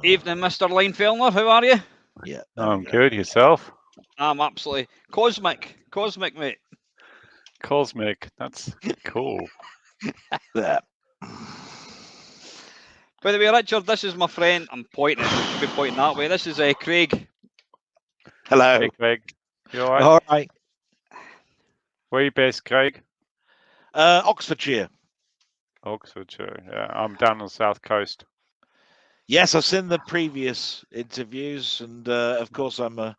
Evening, Mr. Leinfellner. How are you? Yeah. I'm good. Yourself? I'm absolutely cosmic, mate. Cosmic. That's cool. Yeah. By the way, Richard, this is my friend. I'm pointing. I should be pointing that way. This is Craig. Hello. Hey, Craig. You all right? All right. Where are you based, Craig? Oxfordshire. Oxfordshire. Yeah, I'm down on the south coast. Yes, I've seen the previous interviews, and of course, I'm a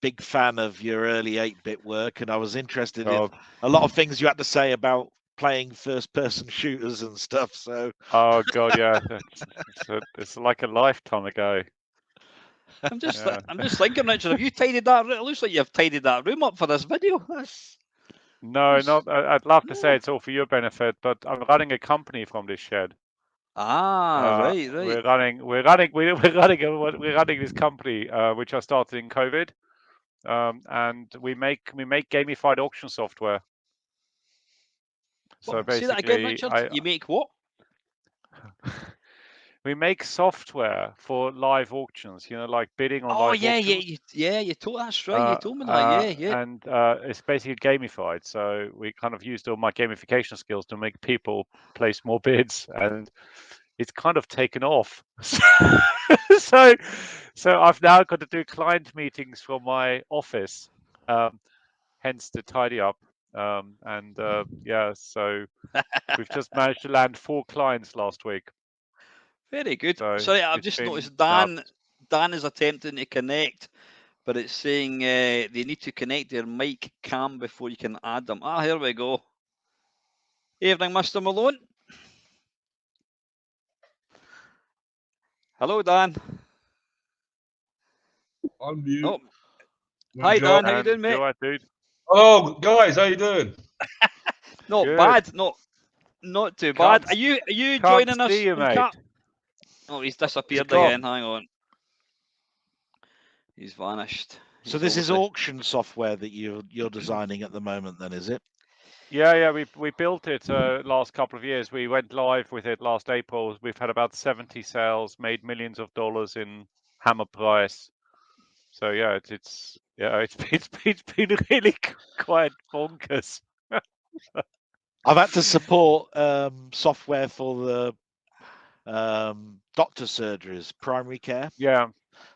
big fan of your early 8-bit work, and I was interested in a lot of things you had to say about playing first-person shooters and stuff. So. Oh God, yeah. It's like a lifetime ago. I'm just thinking, Richard. Have you tidied that? It looks like you've tidied that room up for this video. No, not. I'd love to say it's all for your benefit, but I'm running a company from this shed. Right. We're running this company which I started in COVID, and we make gamified auction software. So Well, basically, say that again, Richard. You make what? We make software for live auctions. You know, like bidding on live auctions. You told that's right. You told me that. Yeah. And it's basically gamified. So we kind of used all my gamification skills to make people place more bids, and it's kind of taken off. so I've now got to do client meetings from my office, hence the tidy up. So we've just managed to land 4 clients last week. Very good. So Sorry, I've just noticed Dan is attempting to connect, but it's saying they need to connect their mic cam before you can add them. Here we go. Evening, Mr. Malone. Hello, Dan. On mute. Oh. Hi, Dan. How you doing, mate? You all right, dude? Oh, guys, how you doing? Not Good. bad. Not too bad. Are you joining us? You, mate. Oh, he's disappeared again. Hang on. He's vanished. So this is auction software that you're designing at the moment, then, is it? Yeah. We built it last couple of years. We went live with it last April. We've had about 70 sales, made millions of dollars in hammer price. So yeah, it's been really quite bonkers. I've had to support software for the doctor surgeries, primary care. Yeah.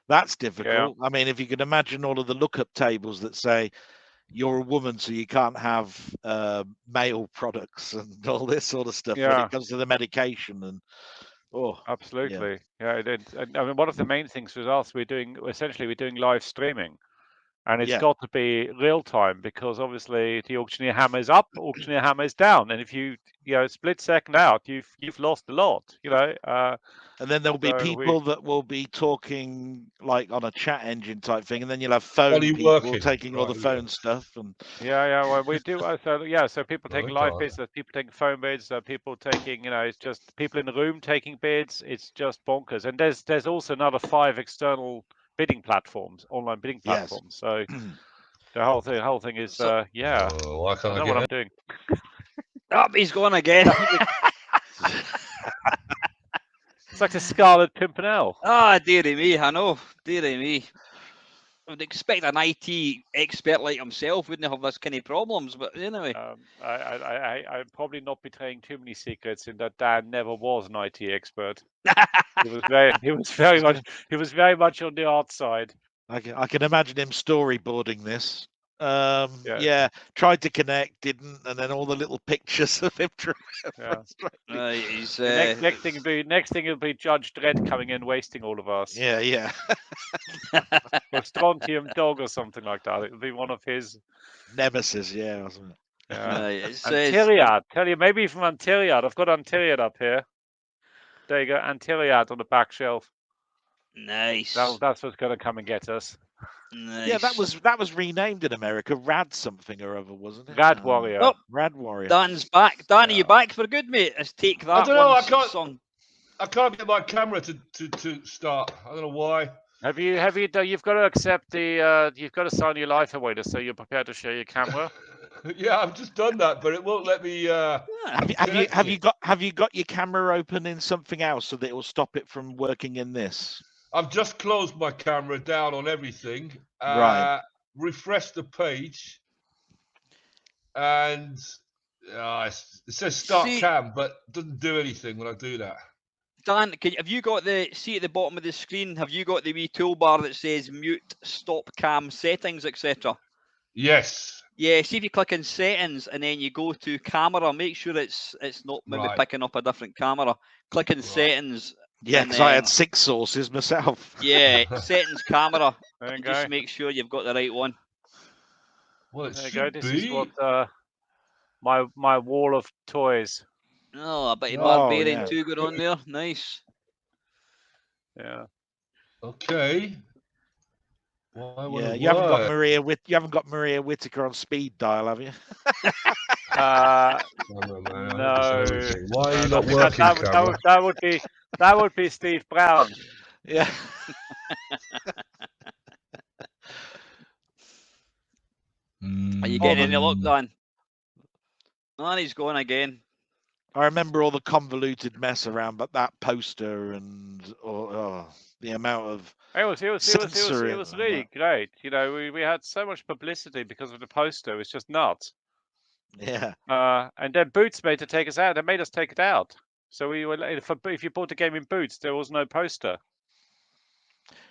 That's difficult. Yeah. I mean, if you can imagine all of the lookup tables that say you're a woman, so you can't have male products and all this sort of stuff when it comes to the medication. And absolutely, yeah, it is. And I mean, one of the main things with us, we're doing live streaming. And it's got to be real time, because obviously the auctioneer hammer is up, auctioneer hammer is down, and if you split second out, you've lost a lot, and then there'll be people that will be talking like on a chat engine type thing, and then you'll have phone people taking all the phone stuff. And well, we do so people taking live bids, people taking phone bids, people taking it's just people in the room taking bids. It's just bonkers. And there's also another 5 external bidding platforms, online bidding platforms. So the whole thing is why can't I know what I'm doing. He's gone again. It's like the Scarlet Pimpernel. Dearie me, I know. Dearie me. I would expect an IT expert like himself wouldn't have this kind of problems, but anyway. I'm probably not betraying too many secrets in that Dan never was an IT expert. He was very much on the art side. I can imagine him storyboarding this. Tried to connect, didn't, and then all the little pictures of him. Next thing it'll be Judge Dredd coming in, wasting all of us. Yeah. Or Strontium Dog or something like that. It'll be one of his nemesis, wasn't it? Antiriad. Tell you, maybe from Antiriad. I've got Antiriad up here. There you go, Antiriad on the back shelf. Nice. That's what's going to come and get us. Nice. Yeah, that was renamed in America. Rad something or other, wasn't it? Rad Warrior. Oh, Rad Warrior. Dan's back. Dan, are you back for good, mate? Let's take that. I don't know. I can't get my camera to start. I don't know why. Have you? You've got to accept the. You've got to sign your life away to say you're prepared to share your camera. Yeah, I've just done that, but it won't let me. Have you got your camera open in something else so that it will stop it from working in this? I've just closed my camera down on everything. Right. Refresh the page, and it says start cam, but it doesn't do anything when I do that. Dan, have you got at the bottom of the screen? Have you got the wee toolbar that says mute, stop cam settings, etc.? Yes. Yeah. See if you click in settings and then you go to camera. Make sure it's not maybe picking up a different camera. Click in settings. Yeah, because I had 6 sources myself. Yeah, settings camera. There you just go. make sure you've got the right one. Well, there you go. This is what my wall of toys. Oh, I bet you Barbarian 2 got on there. Nice. Yeah. Okay. Yeah, you haven't got Maria Whittaker on speed dial, have you? No. Why are you not working? That would be Steve Brown. Yeah. Are you getting any luck, Dan? Oh, he's going again. I remember all the convoluted mess around, but that poster and the amount of it was really great. You know, we had so much publicity because of the poster. It was just nuts. Yeah. And then Boots made to take us out. They made us take it out. So we were if you bought the game in Boots, there was no poster.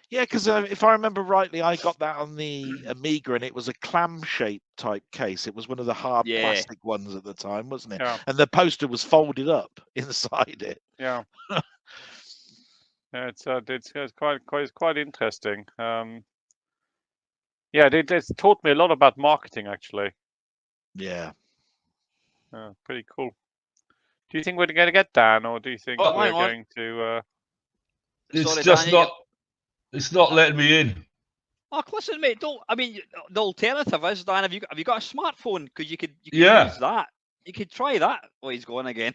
Yeah, because if I remember rightly, I got that on the Amiga, and it was a clam-shaped type case. It was one of the hard plastic ones at the time, wasn't it? Yeah. And the poster was folded up inside it. Yeah. Yeah, it's quite interesting. Yeah, it's taught me a lot about marketing, actually. Yeah. Pretty cool. Do you think we're going to get Dan, or do you think we're going to? It's just not. It's not letting me in. Oh, listen, mate. The alternative is, Dan, have you got a smartphone? Because you could use that. You could try that. Oh, he's going again.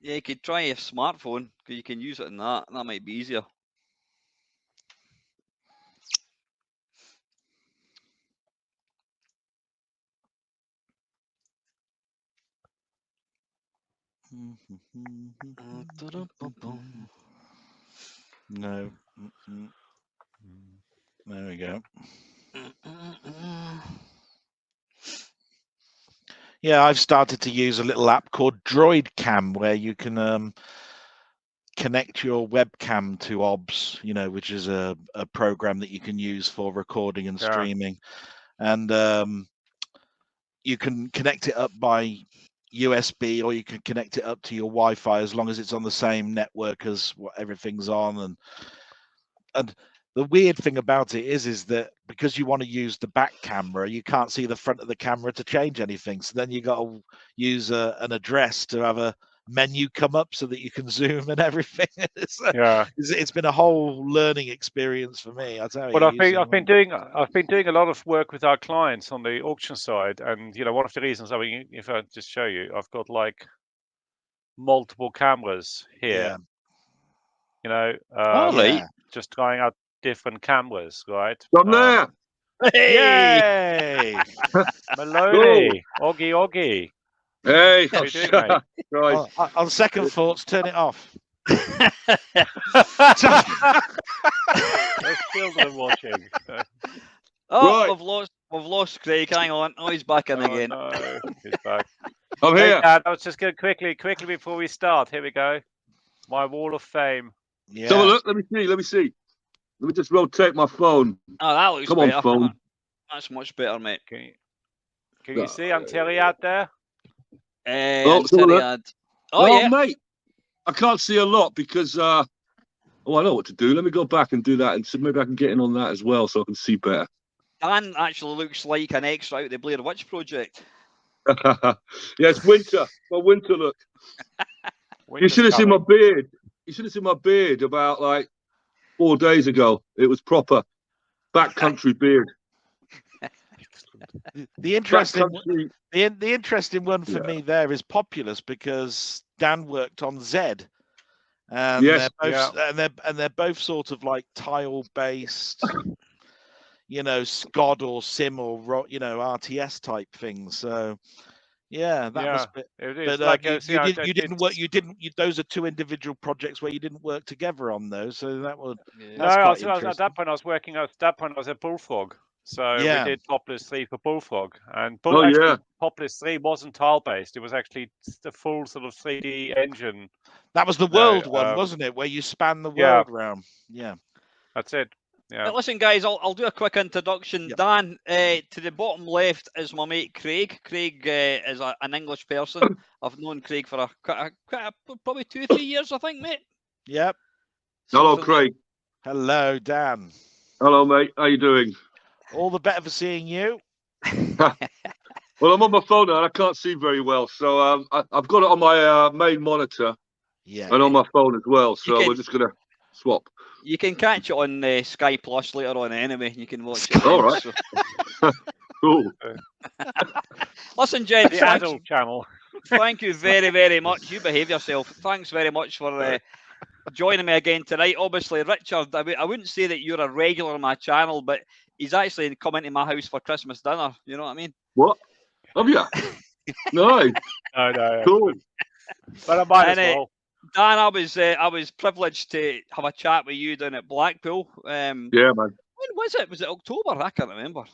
Yeah, you could try a smartphone because you can use it in that. That might be easier. No. There we go. Yeah, I've started to use a little app called Droid Cam where you can connect your webcam to OBS, which is a program that you can use for recording and streaming. And you can connect it up by USB, or you can connect it up to your Wi-Fi as long as it's on the same network as what everything's on. And the weird thing about it is that because you want to use the back camera, you can't see the front of the camera to change anything. So then you got to use an address to have a menu come up so that you can zoom and everything. It's been a whole learning experience for me. I tell you. Well, I've been doing a lot of work with our clients on the auction side, and one of the reasons. I mean, if I just show you, I've got like multiple cameras here. Just trying out different cameras, right? I'm there. Yay! Malone, Oggy. Hey, how you doing, mate? Right. On second thoughts, turn it off. There's children watching. Right. we've lost Craig. Hang on. Oh, he's back in again. No, he's back. I'm here. Dad, I was just going quickly before we start. Here we go. My wall of fame. Yeah. So look, let me see. Let me just rotate my phone. Oh, that looks better. On, phone. That's much better, mate. Can you see Antilli out there? Mate, I can't see a lot because I know what to do. Let me go back and do that, and so maybe I can get in on that as well, so I can see better. Dan actually looks like an extra out of the Blair Witch Project. Yeah, it's winter. My winter look. You should have seen my beard. You should have seen my beard about like 4 days ago. It was proper backcountry beard. The interesting one for me there is Populous, because Dan worked on Zed, and they're both sort of like tile based. SCOD or SIM or RTS type things. So yeah, that was. You didn't work. Those are two individual projects where you didn't work together on those. So that was. No, at that point I was working. At that point I was at Bullfrog. So we did Populous 3 for Bullfrog, and Populous 3 wasn't tile based. It was actually the full sort of 3D engine. That was the world one, wasn't it? Where you span the world round. Yeah, that's it. Yeah. But listen, guys, I'll do a quick introduction. Yep. Dan, to the bottom left is my mate Craig. Craig is an English person. I've known Craig for probably 2-3 years, I think, mate. Yep. Hello, Craig. Hello, Dan. Hello, mate. How you doing? All the better for seeing you. Well, I'm on my phone now and I can't see very well, so I've got it on my main monitor and on my phone as well. So we're just gonna swap. You can catch it on Sky Plus later on anyway. You can watch it. All right. So. Cool. Listen, gents. The adult channel. Thank you very, very much. You behave yourself. Thanks very much for joining me again tonight. Obviously, Richard, I wouldn't say that you're a regular on my channel, but he's actually come into my house for Christmas dinner. You know what I mean? What? Have you? No. No. Cool. But I might as well. Dan, I was privileged to have a chat with you down at Blackpool. Yeah, man. When was it? Was it October? I can't remember.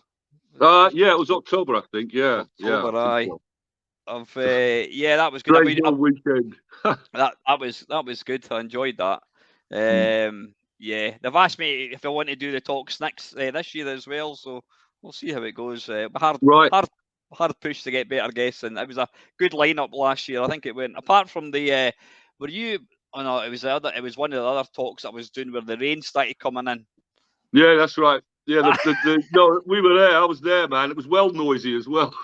Yeah, it was October, I think. Yeah, October, aye. That was good. Great weekend. that was good. I enjoyed that. Yeah, they've asked me if I want to do the talks next this year as well, so we'll see how it goes. Hard push to get better guests, and it was a good lineup last year. I think it went. Apart from the, were you? Oh no, it was the other. It was one of the other talks I was doing where the rain started coming in. Yeah, that's right. Yeah, no, we were there. I was there, man. It was well noisy as well.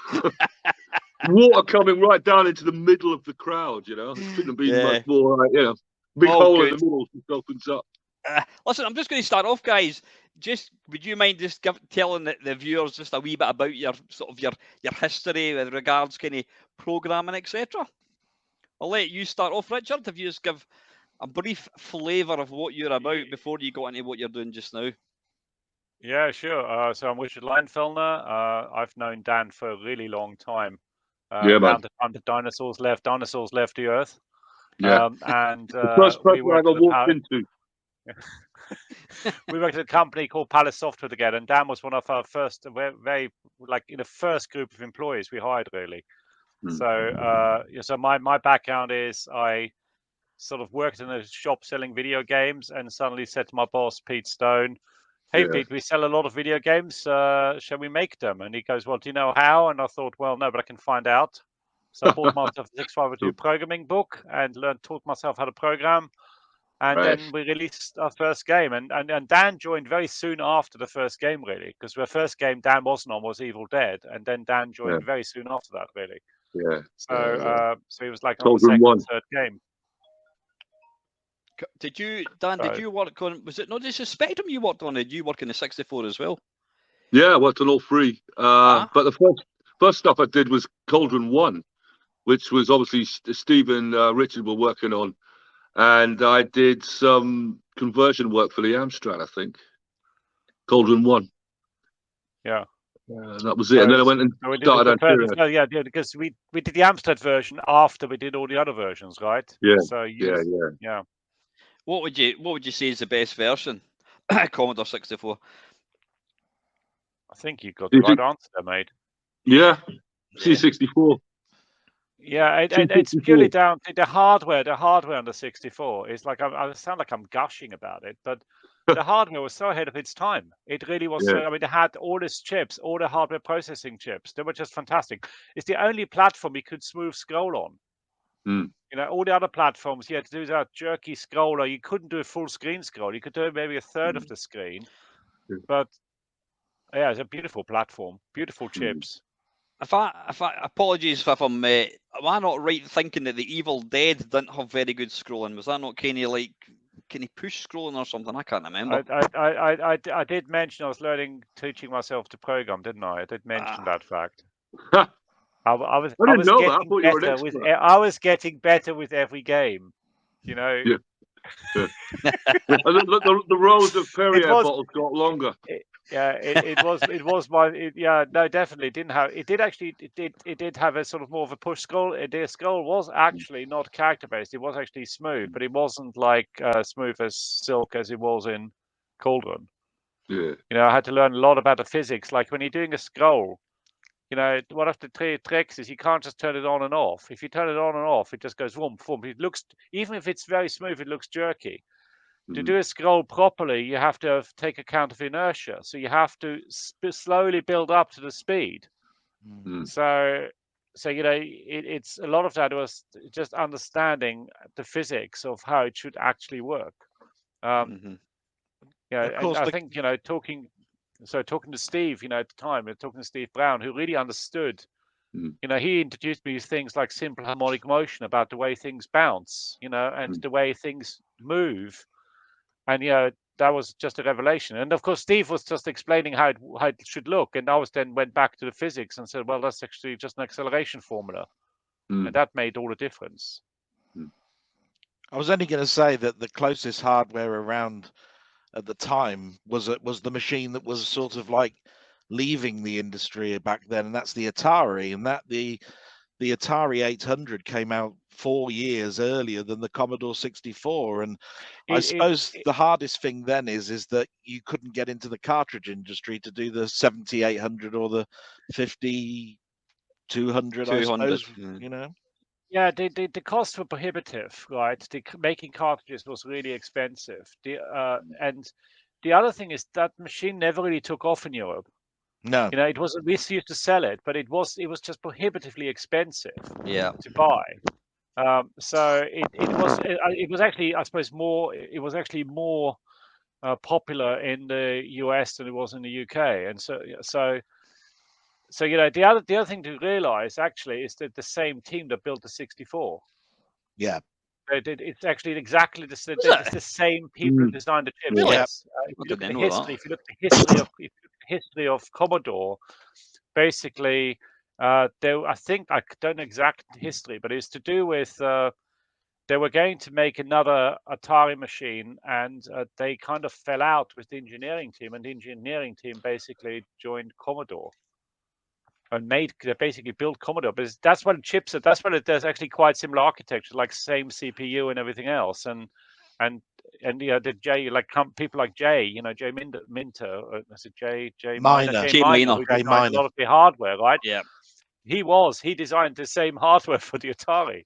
Water coming right down into the middle of the crowd. It couldn't have been much more like big hole in the middle just opens up. Listen, I'm just going to start off, guys. Would you mind just telling the viewers just a wee bit about your history with regards kind of programming, etc.? I'll let you start off, Richard. If you just give a brief flavour of what you're about before you go into what you're doing just now. Yeah, sure. So I'm Richard Leinfellner. I've known Dan for a really long time. Yeah, man. Down to dinosaurs left the Earth. Yeah. And the first person I walked into. We worked at a company called Palace Software together, and Dan was one of our first, very in the first group of employees we hired, really. So my background is I sort of worked in a shop selling video games, and suddenly said to my boss, Pete Stone, "Hey, Pete, we sell a lot of video games. Shall we make them?" And he goes, "Well, do you know how?" And I thought, well, no, but I can find out. So I bought myself a 652 programming book and taught myself how to program. And then we released our first game. And Dan joined very soon after the first game, really, because the first game Dan wasn't on was Evil Dead. And then Dan joined very soon after that, really. Yeah. So he was like on the second, third game. Did you, Dan, did you work on, was it not just a Spectrum you worked on? Did you work in the 64 as well? Yeah, I worked on all three. But the first stuff I did was Cauldron 1, which was obviously Steve and Richard were working on. And I did some conversion work for the Amstrad, I think. Cauldron 1. Yeah. That was it. And then I went and started because we did the Amstrad version after we did all the other versions, right? Yeah. So yeah. What would you say is the best version? Commodore 64. I think you got the right answer there, mate. Yeah. C64. Yeah, it's purely down to the hardware. The hardware on the 64 is like, I sound like I'm gushing about it, but the hardware was so ahead of its time. It really was. I mean, they had all these chips, all the hardware processing chips. They were just fantastic. It's the only platform you could smooth scroll on. All the other platforms, you had to do that jerky scroller. You couldn't do a full screen scroll. You could do maybe a third of the screen. But yeah, it's a beautiful platform, beautiful chips. Apologies if am I not right in thinking that the Evil Dead didn't have very good scrolling? Was that not kind of push scrolling or something? I can't remember. I did mention I was teaching myself to program, didn't I? I did mention that fact. I was getting better with every game, Yeah. The rows of Perrier bottles got longer. Yeah, it was my yeah, no, definitely didn't have it did have a sort of more of a push scroll. The scroll was actually not character based, it was actually smooth, but it wasn't like smooth as silk as it was in Cauldron. Yeah. You know, I had to learn a lot about the physics. Like when you're doing a scroll, you know, one of the tricks is you can't just turn it on and off. If you turn it on and off, it just goes whoom, whoom. It looks, even if it's very smooth, it looks jerky. To do a scroll properly, you have to take account of inertia. So you have to slowly build up to the speed. So you know, it's a lot of that was just understanding the physics of how it should actually work. You know, and I think, you know, talking to Steve, you know, at the time, talking to Steve Brown, who really understood. You know, he introduced me to things like simple harmonic motion, about the way things bounce, you know, and the way things move. And you know, that was just a revelation. And of course, Steve was just explaining how it should look, and I went back to the physics and said, well, that's actually just an acceleration formula, and that made all the difference. I was only going to say that the closest hardware around at the time was the machine that was sort of like leaving the industry back then, and that's the Atari. And that the Atari 800 came out 4 years earlier than the Commodore 64. And I suppose the hardest thing then is that you couldn't get into the cartridge industry to do the 7800 or the 5200, I suppose, you know. Yeah, the costs were prohibitive, right? Making cartridges was really expensive. And the other thing is that machine never really took off in Europe. No, you know, it was, we used to sell it, but it was just prohibitively expensive to buy. So it was actually, I suppose, more popular in the US than it was in the UK. And so you know, the other thing to realize actually is that the same team that built the 64. Yeah. It's actually exactly it's the same people who designed the chip. Really? Yes. If you look at the history of Commodore, basically, I think, I don't know exact history, but it's to do with they were going to make another Atari machine, and they kind of fell out with the engineering team, and the engineering team basically joined Commodore and basically built Commodore. But that's what chipset. That's what there's actually quite similar architecture, like same CPU and everything else, and you know, the Jay, like people like Jay, you know, Jay Minter, is it Jay Miner, Jay Miner, who designed a lot of the hardware, right? Yeah. He designed the same hardware for the Atari.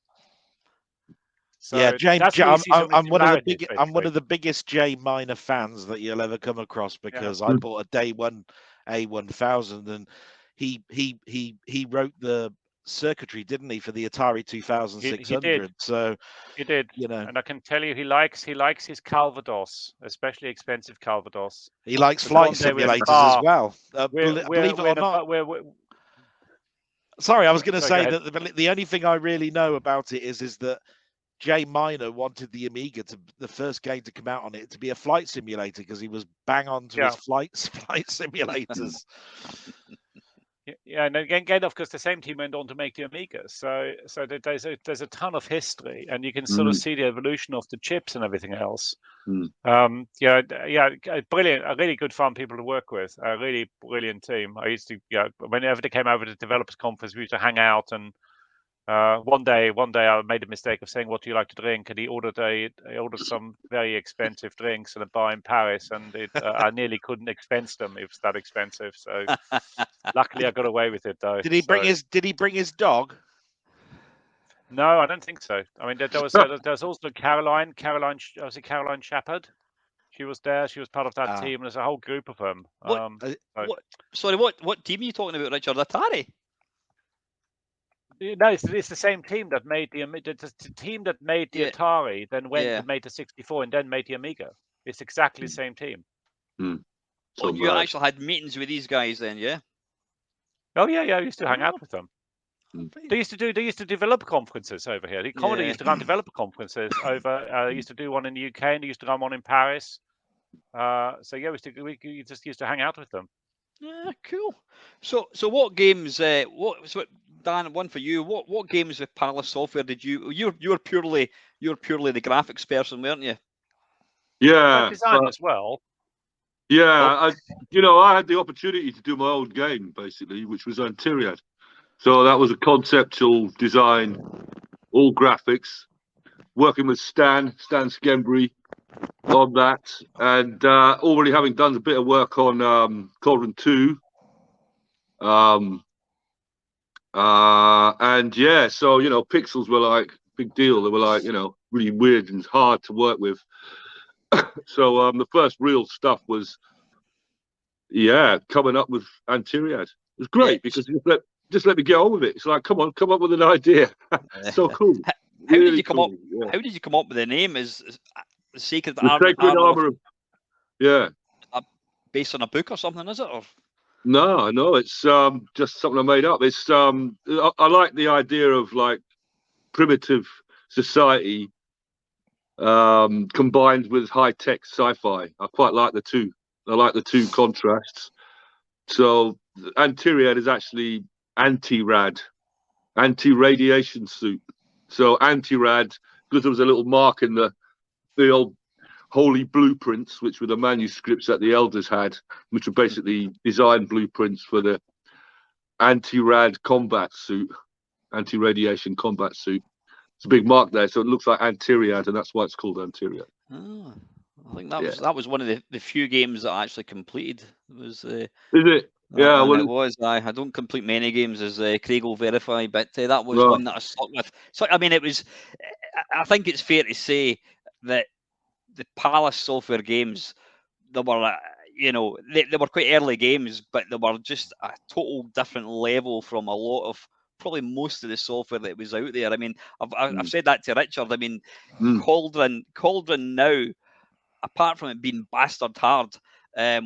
So yeah, Jay, that's where you see some I'm one of the similarities, biggest Jay Miner fans that you'll ever come across, because I bought a day one A1000, and he wrote the circuitry, didn't he, for the Atari 2600? He did. So he did, you know, and I can tell you, he likes his Calvados, especially expensive Calvados. he likes flight simulators as well. Believe it or not. Sorry, I was going to say that the only thing I really know about it is that Jay Miner wanted the Amiga, the first game to come out on it, to be a flight simulator, because he was bang on to his flight simulators. Yeah, and again, of course, the same team went on to make the Amiga. So there's a ton of history, and you can sort of see the evolution of the chips and everything else. Yeah, brilliant, a really good fun people to work with, a really brilliant team. I used to, whenever they came over to the developers conference, we used to hang out. And one day I made a mistake of saying, "What do you like to drink?" And he ordered some very expensive drinks in a bar in Paris, and I nearly couldn't expense them. It was that expensive. So luckily I got away with it, though. Did he bring his dog? No, I don't think so. I mean, there was also Caroline Shepard. She was there. She was part of that team. There's a whole group of them. Sorry, what team are you talking about, Richard? Atari? No, it's the same team that made the team that made the Atari, then went and made the 64, and then made the Amiga. It's exactly the same team. So you actually had meetings with these guys then, yeah? Oh yeah, I used to hang out with them. They used to develop conferences over here. The Commodore used to run developer conferences over. Used to do one in the UK, and they used to run one in Paris. So yeah, we just used to hang out with them. Yeah, cool. So what games? Dan, one for you. What games with Palace Software did you? You're purely the graphics person, weren't you? Yeah, I designed as well. Yeah, I had the opportunity to do my own game basically, which was Antiriad. So that was a conceptual design, all graphics, working with Stan Skembry on that, and already having done a bit of work on Cauldron 2. And yeah, so pixels were like big deal. They were like really weird and hard to work with. So the first real stuff was coming up with Antiriad. It was great because just let me get on with it. It's like, come on, come up with an idea. So cool. How really did you come cool. up? Yeah. How did you come up with the name? Is the Sacred Sacred Armor of... Yeah. Based on a book or something, is it? Or? No, it's just something I made up. It's I like the idea of like primitive society combined with high-tech sci-fi. I quite like the two. I like the two contrasts. So Antiriad is actually anti-rad, anti-radiation suit. So anti-rad, because there was a little mark in the old holy blueprints, which were the manuscripts that the elders had, which were basically design blueprints for the anti-rad combat suit, anti-radiation combat suit. It's a big mark there, so it looks like Antiriad, and that's why it's called Antiriad. Oh, I think that was one of the few games that I actually completed. It was. Is it? Yeah, well, it was. I don't complete many games, as Craig will verify, but that was one that I stuck with. So I mean, it was. I think it's fair to say that the Palace software games, they were, they were quite early games, but they were just a total different level from a lot of probably most of the software that was out there. I mean, I've said that to Richard. I mean, Cauldron now, apart from it being bastard hard,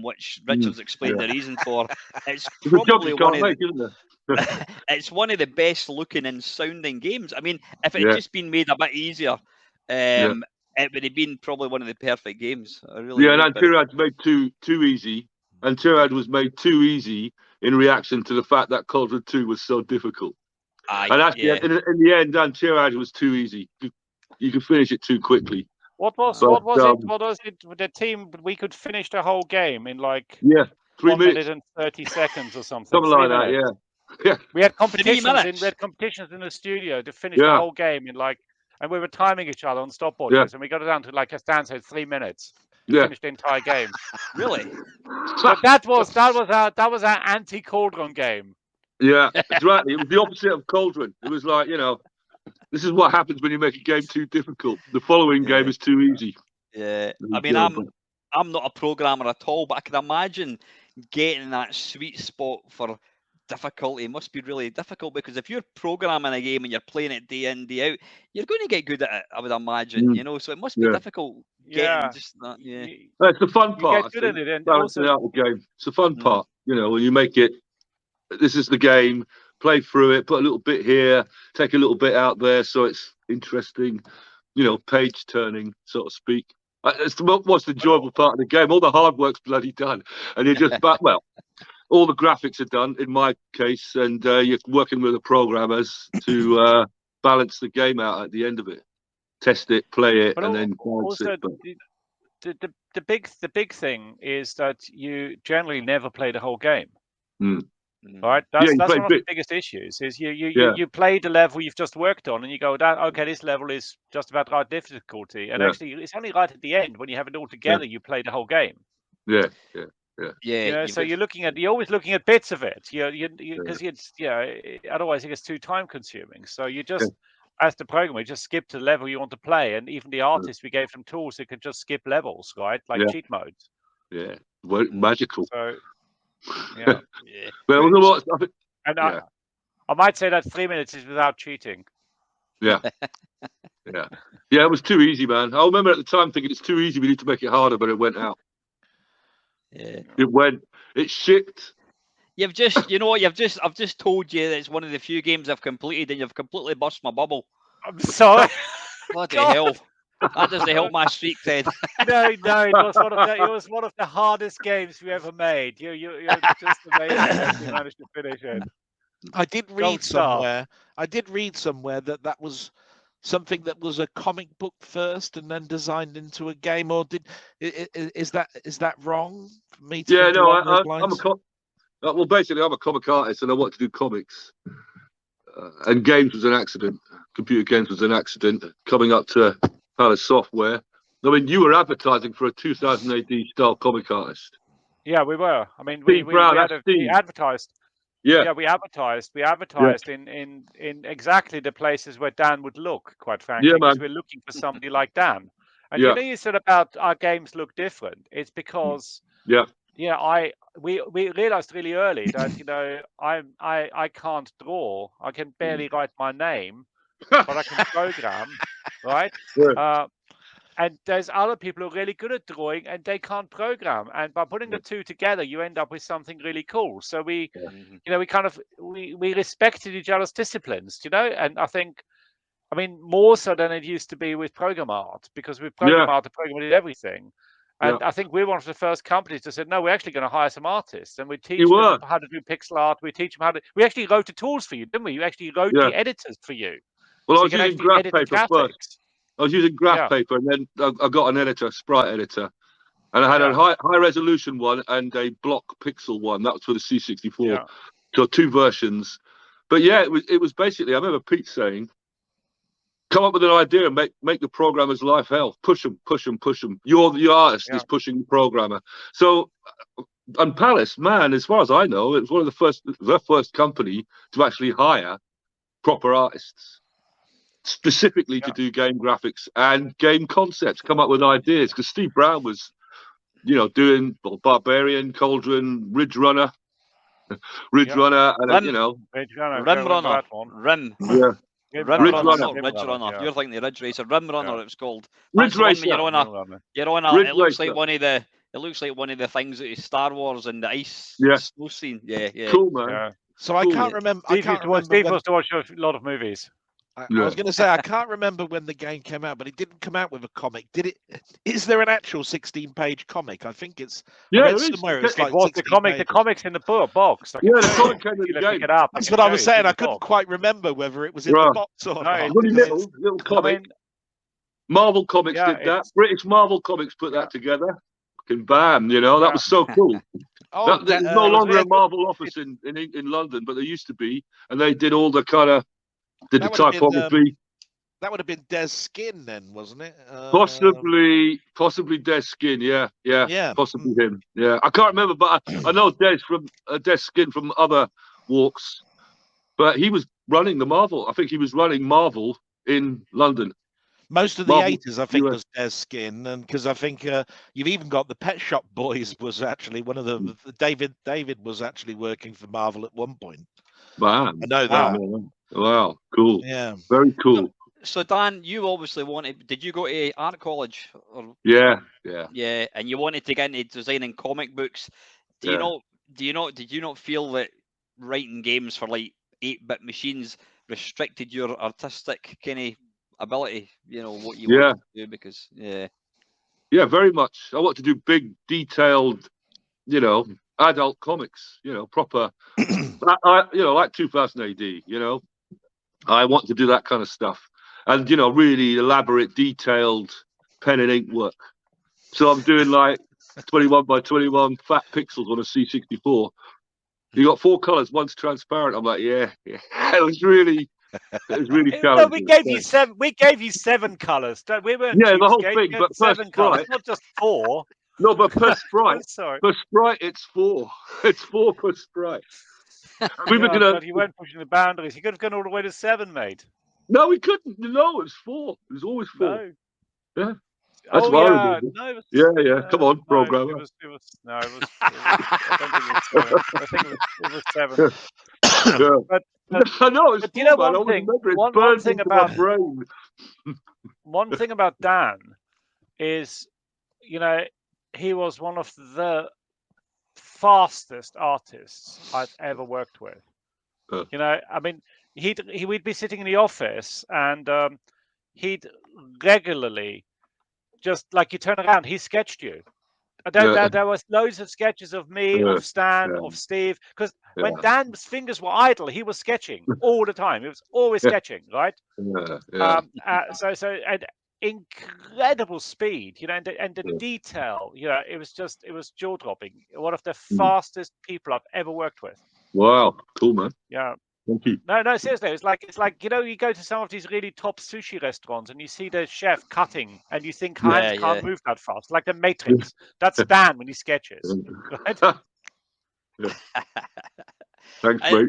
which Richard's explained the reason for, it's probably one of it's one of the best looking and sounding games. I mean, if it had just been made a bit easier, it would have been probably one of the perfect games. And Antiriad made too easy. Antiriad was made too easy in reaction to the fact that Cauldron 2 was so difficult. And actually, in the end, Antiriad was too easy. You could finish it too quickly. What was it? The team, we could finish the whole game in like 3 1 minutes minute and 30 seconds or something. Something like that, yeah. We had competitions in the studio to finish the whole game in like, and we were timing each other on stopwatches, and we got it down to, like as Stan said, 3 minutes to finish the entire game. Really? But that was our anti-Cauldron game. Yeah, exactly. It was the opposite of Cauldron. It was like, this is what happens when you make a game too difficult. The following game is too easy. Yeah, I mean, I'm not a programmer at all, but I can imagine getting that sweet spot for difficulty must be really difficult, because if you're programming a game and you're playing it day in, day out, you're going to get good at it, I would imagine, so it must be difficult getting just that. That's the fun part. You get good at it, and also out the game. It's the fun part, when you make it. This is the game. Play through it, put a little bit here, take a little bit out there, so it's interesting, page turning, so to speak. It's the most enjoyable part of the game. All the hard work's bloody done, and you're just all the graphics are done in my case, and you're working with the programmers to balance the game out at the end of it, test it, play it, and then balance it. The big thing is that you generally never play the whole game. Right, that's one of the biggest issues. Is you play the level you've just worked on, and you go, okay, this level is just about right difficulty, and actually, it's only right at the end when you have it all together. You play the whole game. Yeah. So you're always looking at bits of it. Because otherwise it gets too time consuming. So you just, as the programmer, just skip to the level you want to play, and even the artists, we gave them tools that could just skip levels, right? Like cheat modes. Yeah, magical. So. But I might say that 3 minutes is without cheating. Yeah, it was too easy, man. I remember at the time thinking it's too easy. We need to make it harder, but it went out. It shipped. I've just told you that it's one of the few games I've completed, and you've completely burst my bubble. I'm sorry. Bloody hell. That doesn't help my streak, Ted. No, it was one of the hardest games we ever made. You're just amazing that you managed to finish it. I did read somewhere that was something that was a comic book first and then designed into a game, or is that wrong for me to think along those lines? Well, basically, I'm a comic artist and I want to do comics. And games was an accident. Computer games was an accident. Coming up to Palace Software. I mean, you were advertising for a 2000 AD style comic artist. Yeah, we were. I mean, we advertised. Yeah, we advertised. We advertised in exactly the places where Dan would look. Quite frankly, because we're looking for somebody like Dan. And you said about our games look different. It's because we realized really early that I can't draw. I can barely write my name, but I can program, right? And there's other people who are really good at drawing and they can't program. And by putting the two together, you end up with something really cool. So we respected each other's disciplines, and I mean, more so than it used to be with program art, because with program art, the program did everything. And I think we're one of the first companies that said, no, we're actually going to hire some artists and we teach them how to do pixel art. We teach them we actually wrote the tools for you, didn't we? You actually wrote the editors for you. Well, so I was using graph paper first. I was using graph paper, and then I got an editor, sprite editor, and I had a high resolution one and a block pixel one. That was for the C64. So 2 versions. But it was basically, I remember Pete saying, come up with an idea and make the programmer's life hell. Push them. You're the artist is pushing the programmer. So, and Palace, man, as far as I know, it was one of the first company to actually hire proper artists. Specifically to do game graphics and game concepts, come up with ideas. Because Steve Brown was, doing Barbarian, Cauldron, Ridge Runner, and Rim Runner. Rim. Yeah. Ridge Runner. You're thinking the Ridge Racer. Rim Runner. It's called. Ridge Racer. You're on a. It looks like one of the. It looks like one of the things that is Star Wars and the ice snow scene. Yeah. Cool, man. Yeah. So I can't remember. Steve used to watch a lot of movies. I was going to say I can't remember when the game came out, but it didn't come out with a comic, did it? Is there an actual 16-page comic? I think it's somewhere. It's like the comic. The comic's in the box. The comic came in the game. That's what I was saying. I couldn't quite remember whether it was in the box or not. Little comic. Marvel Comics did that. British Marvel Comics put that together. Fucking bam! That was so cool. There's no longer a Marvel office in London, but there used to be, and they did all the kind of. Did the typography? That would have been Des Skin then, wasn't it? Possibly Des Skin. Yeah. Possibly him. Yeah, I can't remember, but I know Des Skin from other walks. But he was running the Marvel. I think he was running Marvel in London. Most of the 80s, I think, was Des Skin, and because I think you've even got the Pet Shop Boys was actually one of them. David was actually working for Marvel at one point. Wow, I know that. Wow, cool. Yeah, very cool. So Dan, you obviously wanted. Did you go to art college? Yeah. And you wanted to get into designing comic books. Did you not feel that writing games for like 8-bit machines restricted your artistic kind of ability? What you wanted to do because very much. I want to do big, detailed, adult comics. Proper. Like 2000 AD. I want to do that kind of stuff. And, really elaborate, detailed pen and ink work. So I'm doing like 21 by 21 fat pixels on a C64. You got 4 colors, one's transparent. I'm like, yeah. It was really challenging. No, we gave you 7 colors. We weren't. Yeah, the whole thing, but 7 colors, not just 4. No, but per sprite. Sorry. Per sprite, it's 4. It's 4 per sprite. We were gonna. You weren't pushing the boundaries. You could have gone all the way to 7, mate. No, we couldn't. No, it was 4. It was always 4. No. Yeah. That's what I remember. No, yeah. Come on, programmer. It was. I think it was 7. Yeah. But I know it's 4, man. One thing about Dan is, he was one of the fastest artists I've ever worked with. I mean, we'd be sitting in the office and he'd regularly just like you turn around, he sketched you. There was loads of sketches of me, of Stan, of Steve, because when Dan's fingers were idle, he was sketching all the time. He was always sketching, right? So and incredible speed, and the detail, it was jaw dropping. One of the fastest people I've ever worked with. Wow, cool, man. Yeah. Thank you. No, seriously, it's like you go to some of these really top sushi restaurants and you see the chef cutting, and you think hands can't move that fast, like the Matrix. That's Dan when he sketches. Right? Thanks, mate.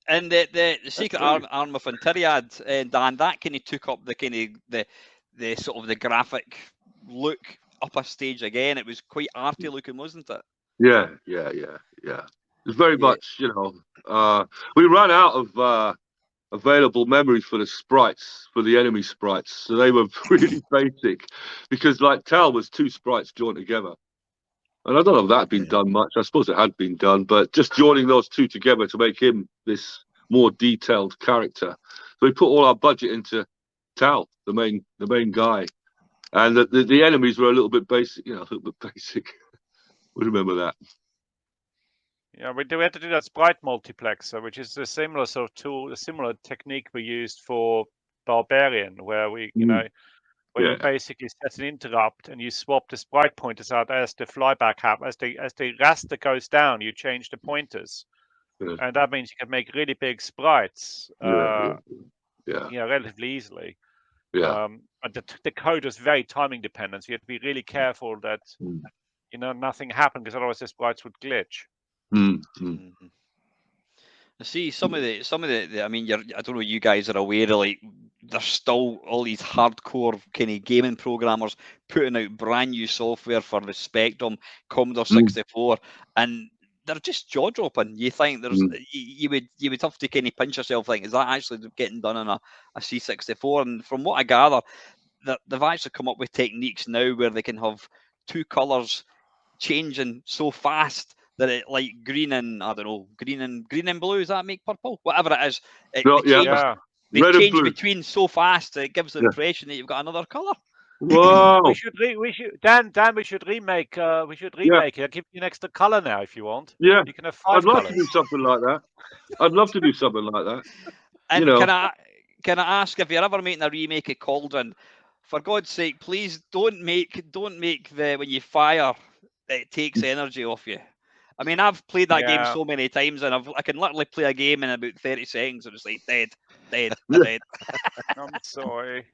And the secret arm of Interiad, Dan, that kind of took up the kind of the sort of the graphic look up a stage again. It was quite arty looking, wasn't it? Yeah. It's very much, we ran out of available memory for the sprites, for the enemy sprites. So they were really basic, because like Tal was 2 sprites joined together. And I don't know if that had been done much. I suppose it had been done, but just joining those 2 together to make him this more detailed character. So we put all our budget into Tal, the main guy. And the enemies were a little bit basic, a little bit basic. We remember that. Yeah, we had to do that sprite multiplexer, which is a similar sort of tool, a similar technique we used for Barbarian, where we, where you basically set an interrupt and you swap the sprite pointers out as the flyback happens. As the raster goes down, you change the pointers, and that means you can make really big sprites, relatively easily. And the code was very timing dependent, so you have to be really careful that nothing happened, because otherwise the sprites would glitch. I see some of the I mean, I don't know if you guys are aware of, like, there's still all these hardcore kind of gaming programmers putting out brand new software for the Spectrum, Commodore 64, and they're just jaw dropping. You think there's you would have to kind of pinch yourself, think, is that actually getting done on a C64? And from what I gather, they've actually come up with techniques now where they can have 2 colors changing so fast that it, like green and green and blue, does that make purple? Whatever it is, they change between so fast that it gives the impression that you've got another colour. Wow. We should Dan, we should remake it. I'll give you an extra colour now if you want. Yeah. You can have 5 I'd love colours. to do something like that. And can I ask, if you're ever making a remake of Cauldron, for God's sake, please don't make the when you fire it takes energy off you. I mean, I've played that game so many times, and I can literally play a game in about 30 seconds, and it's like dead. I'm sorry.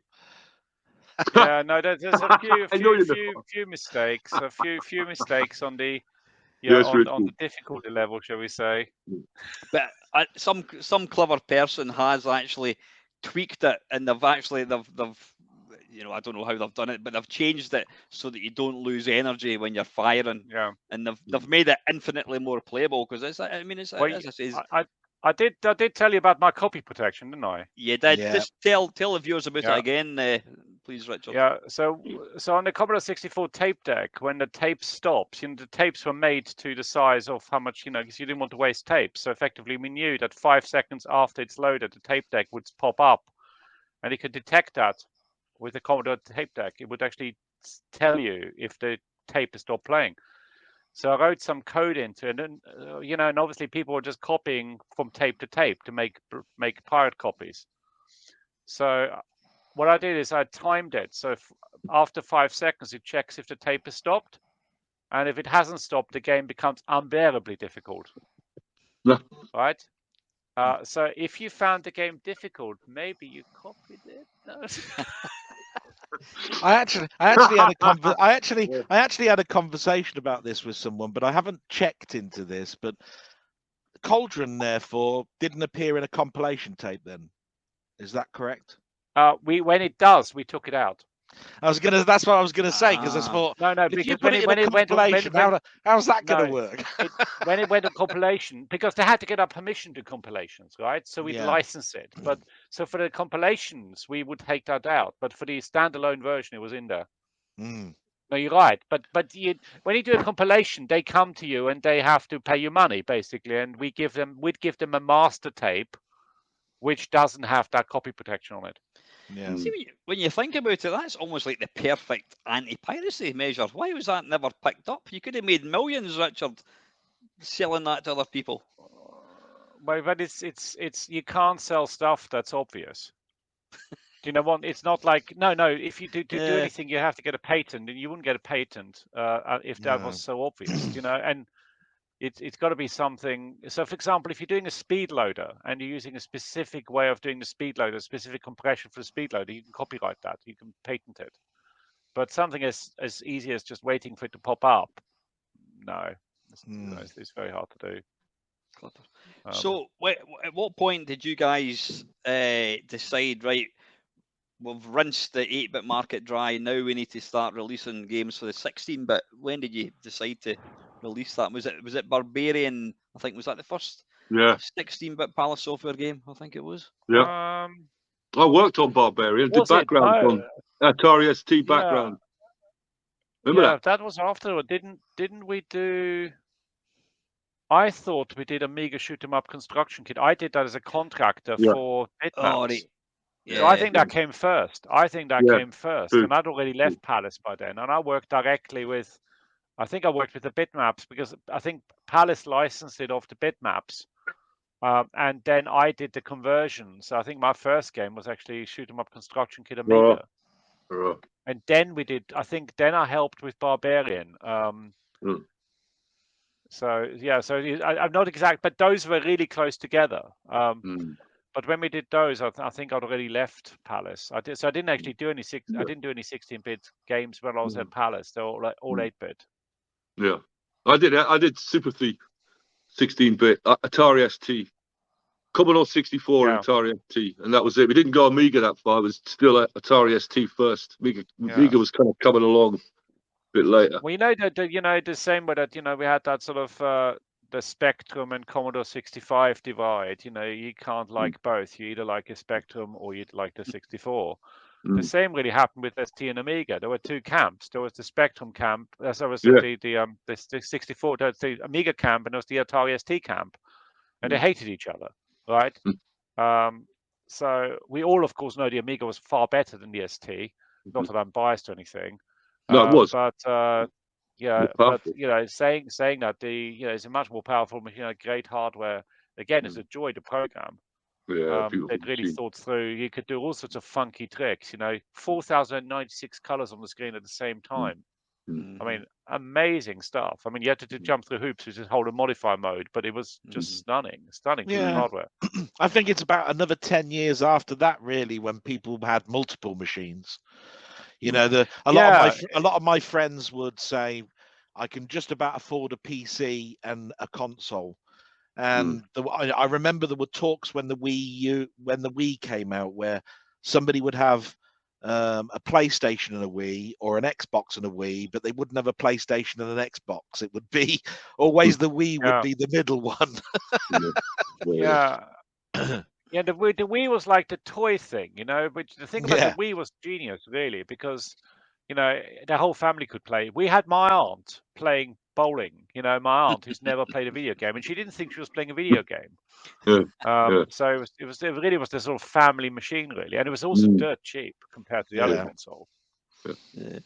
Yeah, no, there's a few mistakes, a few mistakes on the on the difficulty level, shall we say? But some clever person has actually tweaked it, and they've I don't know how they've done it, but they've changed it so that you don't lose energy when you're firing. Yeah. And they've made it infinitely more playable, because as I say, I did tell you about my copy protection, didn't I? You did. Yeah. Just tell the viewers about it again, please, Richard. Yeah. So on the Commodore 64 tape deck, when the tape stops, the tapes were made to the size of how much, because you didn't want to waste tapes. So effectively, we knew that 5 seconds after it's loaded, the tape deck would pop up, and it could detect that. With the Commodore tape deck, it would actually tell you if the tape has stopped playing. So I wrote some code into it, and and obviously people were just copying from tape to tape to make pirate copies. So what I did is I timed it. So after 5 seconds, it checks if the tape has stopped, and if it hasn't stopped, the game becomes unbearably difficult. Right? So if you found the game difficult, maybe you copied it. No. I actually had a conversation about this with someone, but I haven't checked into this. But Cauldron, therefore, didn't appear in a compilation tape. Then, is that correct? When it does, we took it out. That's what I was gonna say, because I thought, no, if because you put it in a compilation, how's that gonna work? When it went to compilation, because they had to get our permission to compilations, right? So we'd license it. But so for the compilations, we would take that out. But for the standalone version, it was in there. No, you're right. But when you do a compilation, they come to you and they have to pay you money, basically, and we'd give them a master tape, which doesn't have that copy protection on it. Yeah. See, when you think about it, that's almost like the perfect anti-piracy measure. Why was that never picked up? You could have made millions, Richard, selling that to other people. But it's you can't sell stuff that's obvious. Do you know what? It's not like no. If you do anything, you have to get a patent, and you wouldn't get a patent if that was so obvious. You know, and it's got to be something. So, for example, if you're doing a speed loader and you're using a specific way of doing the speed loader, a specific compression for the speed loader, you can copyright that. You can patent it. But something as easy as just waiting for it to pop up, no, it's very hard to do. So, at what point did you guys decide, right, we've rinsed the 8-bit market dry, now we need to start releasing games for the 16-bit? When did you decide to release that? Was it Barbarian? I think, was that the first 16-bit Palace Software game? I think it was. Yeah. I worked on Barbarian, did background on Atari ST background. Remember that was after. Didn't we do? I thought we did Amiga Shoot 'em Up Construction Kit. I did that as a contractor for Bitmaps. So I think that came first. And I'd already left Palace by then. And I worked directly with, I think I worked with the Bitmaps because I think Palace licensed it off to Bitmaps. And then I did the conversion. So I think my first game was actually Shoot 'em Up Construction Kit Amiga. And then we did, I think then I helped with Barbarian. So yeah, so I'm not exact, but those were really close together. But when we did those, I think I'd already left Palace. I didn't actually do any 16-bit games when I was at Palace. They're all 8-bit. Yeah, I did Super Thief 16-bit Atari ST, Commodore 64 and Atari ST, and that was it. We didn't go Amiga that far. It was still Atari ST first. Amiga was kind of coming along a bit later. Well, the same way that we had that sort of the Spectrum and Commodore 65 divide. You can't like both. You either like a Spectrum or you'd like the 64. The same really happened with ST and Amiga. There were two camps. There was the Spectrum camp. There was the 64, the Amiga camp, and there was the Atari ST camp, and they hated each other, right? So we all, of course, know the Amiga was far better than the ST. Not that I'm biased or anything. No, it was. But saying that it's a much more powerful machine, great hardware. Again, it's a joy to program. They'd really thought through. You could do all sorts of funky tricks. 4,096 colors on the screen at the same time. I mean, amazing stuff. I mean, you had to jump through hoops to just hold a modifier mode, but it was just stunning hardware. I think it's about another 10 years after that, really, when people had multiple machines. A lot of my friends would say, I can just about afford a PC and a console. And I remember there were talks when the Wii came out where somebody would have a PlayStation and a Wii, or an Xbox and a Wii, but they wouldn't have a PlayStation and an Xbox. It would be always the Wii would be the middle one. Yeah, the Wii was like the toy thing, but the thing about the Wii was genius, really, because, the whole family could play. We had my aunt playing bowling, my aunt who's never played a video game, and she didn't think she was playing a video game. So it really was this sort of family machine, really, and it was also dirt cheap compared to the other consoles. I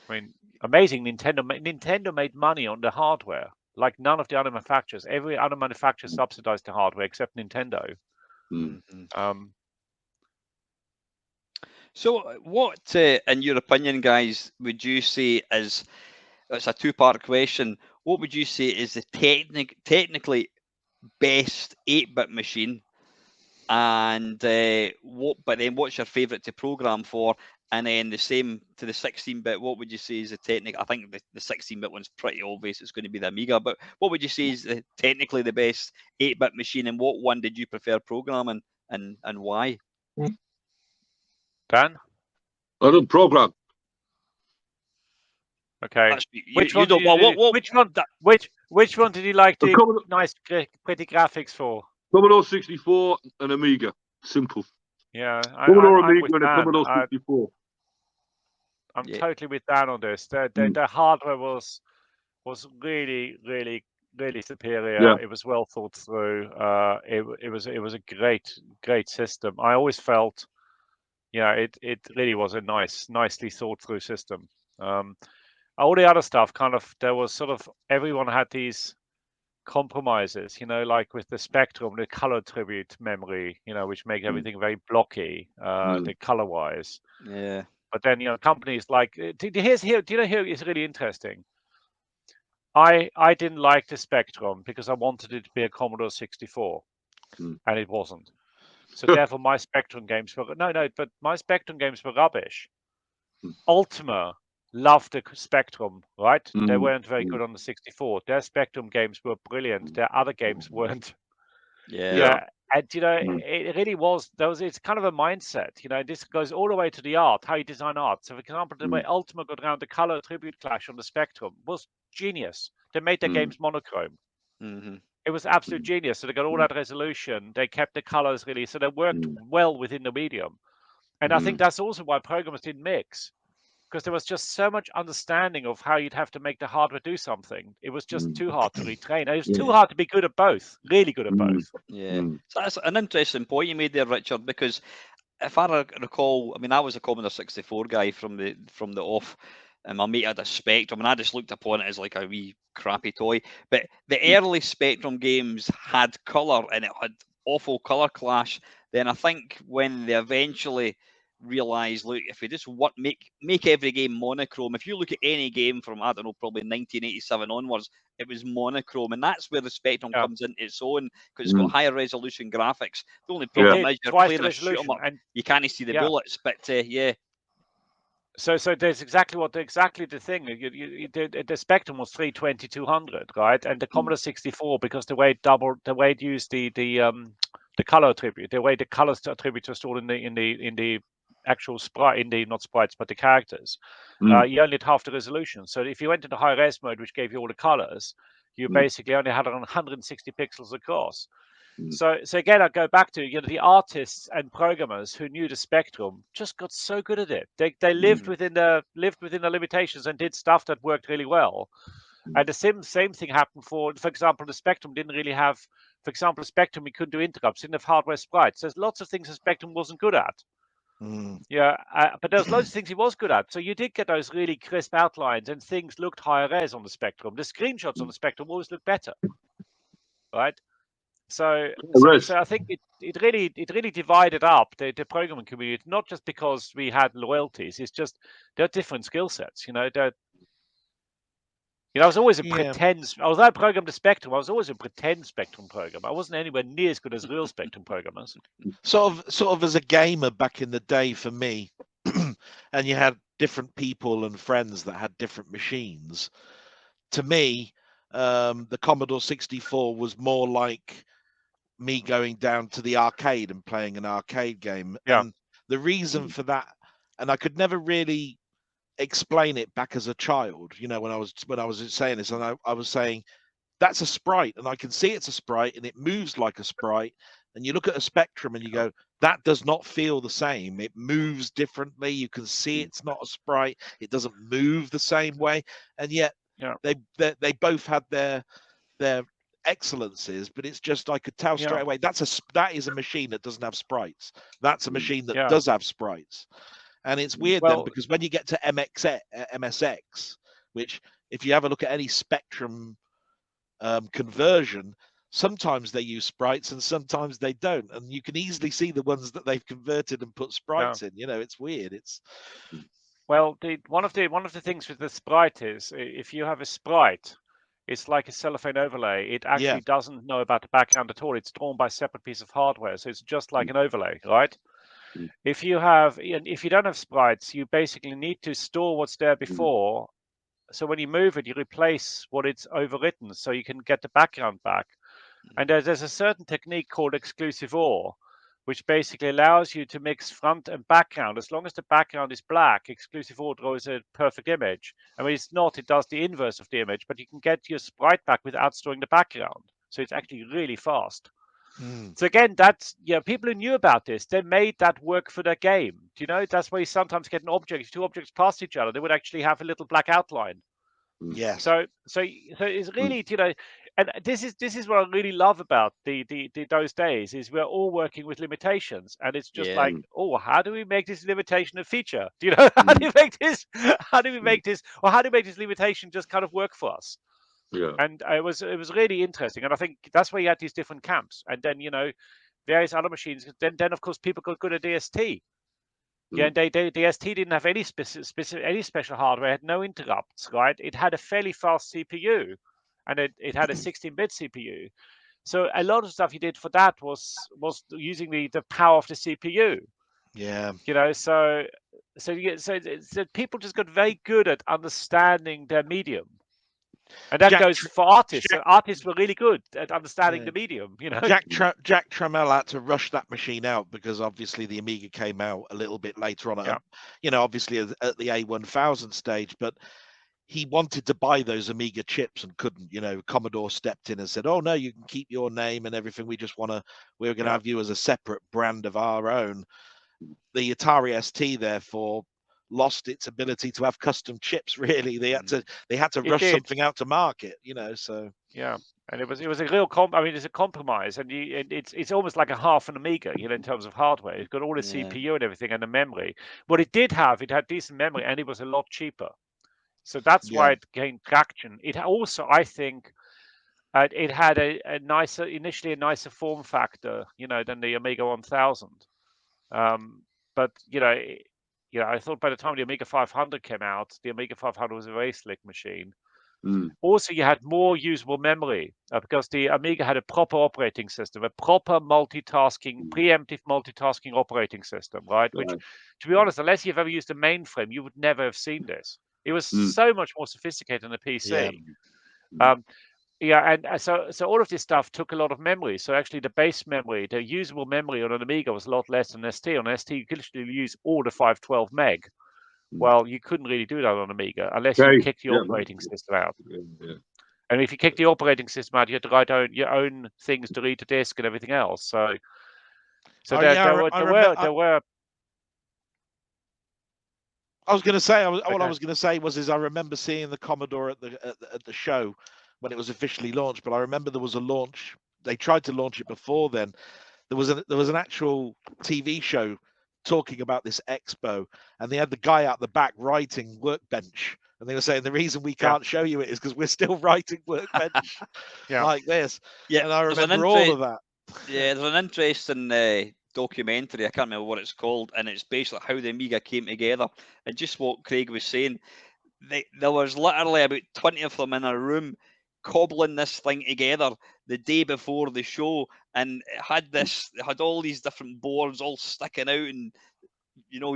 mean, amazing. Nintendo made money on the hardware like none of the other manufacturers. Every other manufacturer subsidized the hardware except Nintendo. So what, in your opinion, guys, would you say is, it's a two-part question, what would you say is the technically best 8-bit machine, and but then what's your favorite to program for? And then the same to the 16-bit, what would you say is the technical? I think the 16-bit one's pretty obvious, it's going to be the Amiga, but what would you say is technically the best 8-bit machine, and what one did you prefer programming, and why? Dan? I don't program. Okay. Which one did you like the nice, pretty graphics for? Commodore 64 and Amiga. Simple. Yeah, Commodore Amiga and a Commodore 64. I'm totally with Dan on this. The hardware was really, really, really superior. Yeah. It was well thought through. It was a great system. I always felt it really was a nicely thought through system. All the other stuff, kind of, there was sort of, everyone had these compromises, like with the Spectrum, the color tribute memory, which make everything very blocky, the color wise. Yeah. But then, companies like, do you know here is really interesting? I didn't like the Spectrum because I wanted it to be a Commodore 64, and it wasn't. So therefore, my Spectrum games were but my Spectrum games were rubbish. Ultima loved the Spectrum, right? They weren't very good on the 64. Their Spectrum games were brilliant. Their other games weren't. Yeah. And it really was. It's kind of a mindset. This goes all the way to the art, how you design art. So, for example, the way Ultima got around the color tribute clash on the Spectrum was genius. They made their games monochrome. It was absolute genius. So they got all that resolution. They kept the colors really. So they worked well within the medium. And I think that's also why programmers didn't mix, because there was just so much understanding of how you'd have to make the hardware do something. It was just too hard to retrain. It was too hard to be good at both, really good at both. Yeah. So that's an interesting point you made there, Richard, because if I recall, I mean, I was a Commodore 64 guy from the off, and my mate had a Spectrum, and I just looked upon it as like a wee crappy toy. But the early Spectrum games had colour, and it had awful colour clash. Then I think when they eventually realised, look, if we just make every game monochrome, if you look at any game from, I don't know, probably 1987 onwards, it was monochrome, and that's where the Spectrum comes into its own, because it's got higher resolution graphics. The only problem is you're playing a shoot 'em up, and you can't see the bullets, but yeah. So there's exactly the thing. The Spectrum was 320, 200, right? And the Commodore 64, because the way it used the color attribute, the way the colors attributes are stored in the actual sprite, not sprites, but the characters, you only had half the resolution. So if you went into high res mode, which gave you all the colors, you basically only had 160 pixels across. So again, I go back to the artists and programmers who knew the Spectrum just got so good at it. They lived within the limitations and did stuff that worked really well. And the same thing happened for example, the Spectrum didn't really have. For example, the Spectrum, we couldn't do interrupts, didn't have hardware sprites. There's lots of things the Spectrum wasn't good at. But there's loads of things he was good at. So you did get those really crisp outlines, and things looked higher res on the Spectrum. The screenshots on the Spectrum always looked better, right? So I think it really divided up the programming community, not just because we had loyalties. It's just they're different skill sets. I was always a pretend. Although I programmed the Spectrum, I was always a pretend Spectrum programmer. I wasn't anywhere near as good as real Spectrum programmers. Sort of as a gamer back in the day for me, and you had different people and friends that had different machines. To me, the Commodore 64 was more like me going down to the arcade and playing an arcade game. And the reason for that, and I could never really explain it back as a child, when I was saying this, and I was saying that's a sprite, and I can see it's a sprite, and it moves like a sprite. And you look at a Spectrum and you go, that does not feel the same. It moves differently. You can see it's not a sprite. It doesn't move the same way. And yet they both had their excellences, but it's just, I could tell straight away that is a machine that doesn't have sprites. That's a machine that does have sprites. And it's weird then, because when you get to MSX, which if you have a look at any Spectrum conversion, sometimes they use sprites and sometimes they don't, and you can easily see the ones that they've converted and put sprites in. It's weird. Well, one of the things with the sprite is, if you have a sprite, it's like a cellophane overlay. It actually doesn't know about the background at all. It's drawn by a separate piece of hardware, so it's just like an overlay, right? If you don't have sprites, you basically need to store what's there before. So when you move it, you replace what it's overwritten, so you can get the background back. And there's a certain technique called exclusive OR, which basically allows you to mix front and background. As long as the background is black, exclusive OR draws a perfect image. And when it's not, it does the inverse of the image, but you can get your sprite back without storing the background. So it's actually really fast. So again, that's people who knew about this, they made that work for their game. That's why you sometimes get an object, if two objects pass each other, they would actually have a little black outline. Yes. So it's really, this is what I really love about those days is we're all working with limitations, and it's just like, oh, how do we make this limitation a feature? Do you know, how do we make this, or how do we make this limitation just kind of work for us? Yeah. And it was really interesting, and I think that's why you had these different camps, and then various other machines. Then of course people got good at DST. Yeah, and the ST didn't have any special hardware. It had no interrupts, right? It had a fairly fast CPU, and it had a 16-bit CPU. So a lot of stuff you did for that was using the power of the CPU. Yeah. So people just got very good at understanding their medium. And that goes for artists. So artists were really good at understanding the medium. Jack Trammell had to rush that machine out because obviously the Amiga came out a little bit later on. Obviously at the A1000 stage, but he wanted to buy those Amiga chips and couldn't. Commodore stepped in and said, "Oh no, you can keep your name and everything. We're going to have you as a separate brand of our own." The Atari ST, therefore, lost its ability to have custom chips. Really, they had to rush something out to market. So yeah, and it was a real it's a compromise, and it's almost like a half an Amiga, in terms of hardware. It's got all the CPU and everything and the memory. What it did have, it had decent memory, and it was a lot cheaper. So that's why it gained traction. It also, I think, it had initially a nicer form factor, than the Amiga 1000. But I thought by the time the Amiga 500 came out, the Amiga 500 was a very slick machine. Also, you had more usable memory because the Amiga had a proper operating system, a proper multitasking, preemptive multitasking operating system, right? Which, to be honest, unless you've ever used a mainframe, you would never have seen this. It was so much more sophisticated than a PC. And so all of this stuff took a lot of memory. So actually, the base memory, the usable memory on an Amiga was a lot less than ST. On ST, you could literally use all the 512 meg. Well, you couldn't really do that on Amiga unless you kicked the operating system out. And if you kicked the operating system out, you had to write your own things to read the disk and everything else. So there were. I was going to say, what I was going to say was, I remember seeing the Commodore at the show when it was officially launched. But I remember there was a launch. They tried to launch it before then. There was an actual TV show talking about this expo, and they had the guy out the back writing Workbench, and they were saying the reason we can't show you it is because we're still writing Workbench like this. Yeah, and I remember all of that. Yeah, there's an interesting documentary. I can't remember what it's called, and it's basically how the Amiga came together. And just what Craig was saying, there was literally about 20 of them in a room cobbling this thing together the day before the show, and it had all these different boards all sticking out and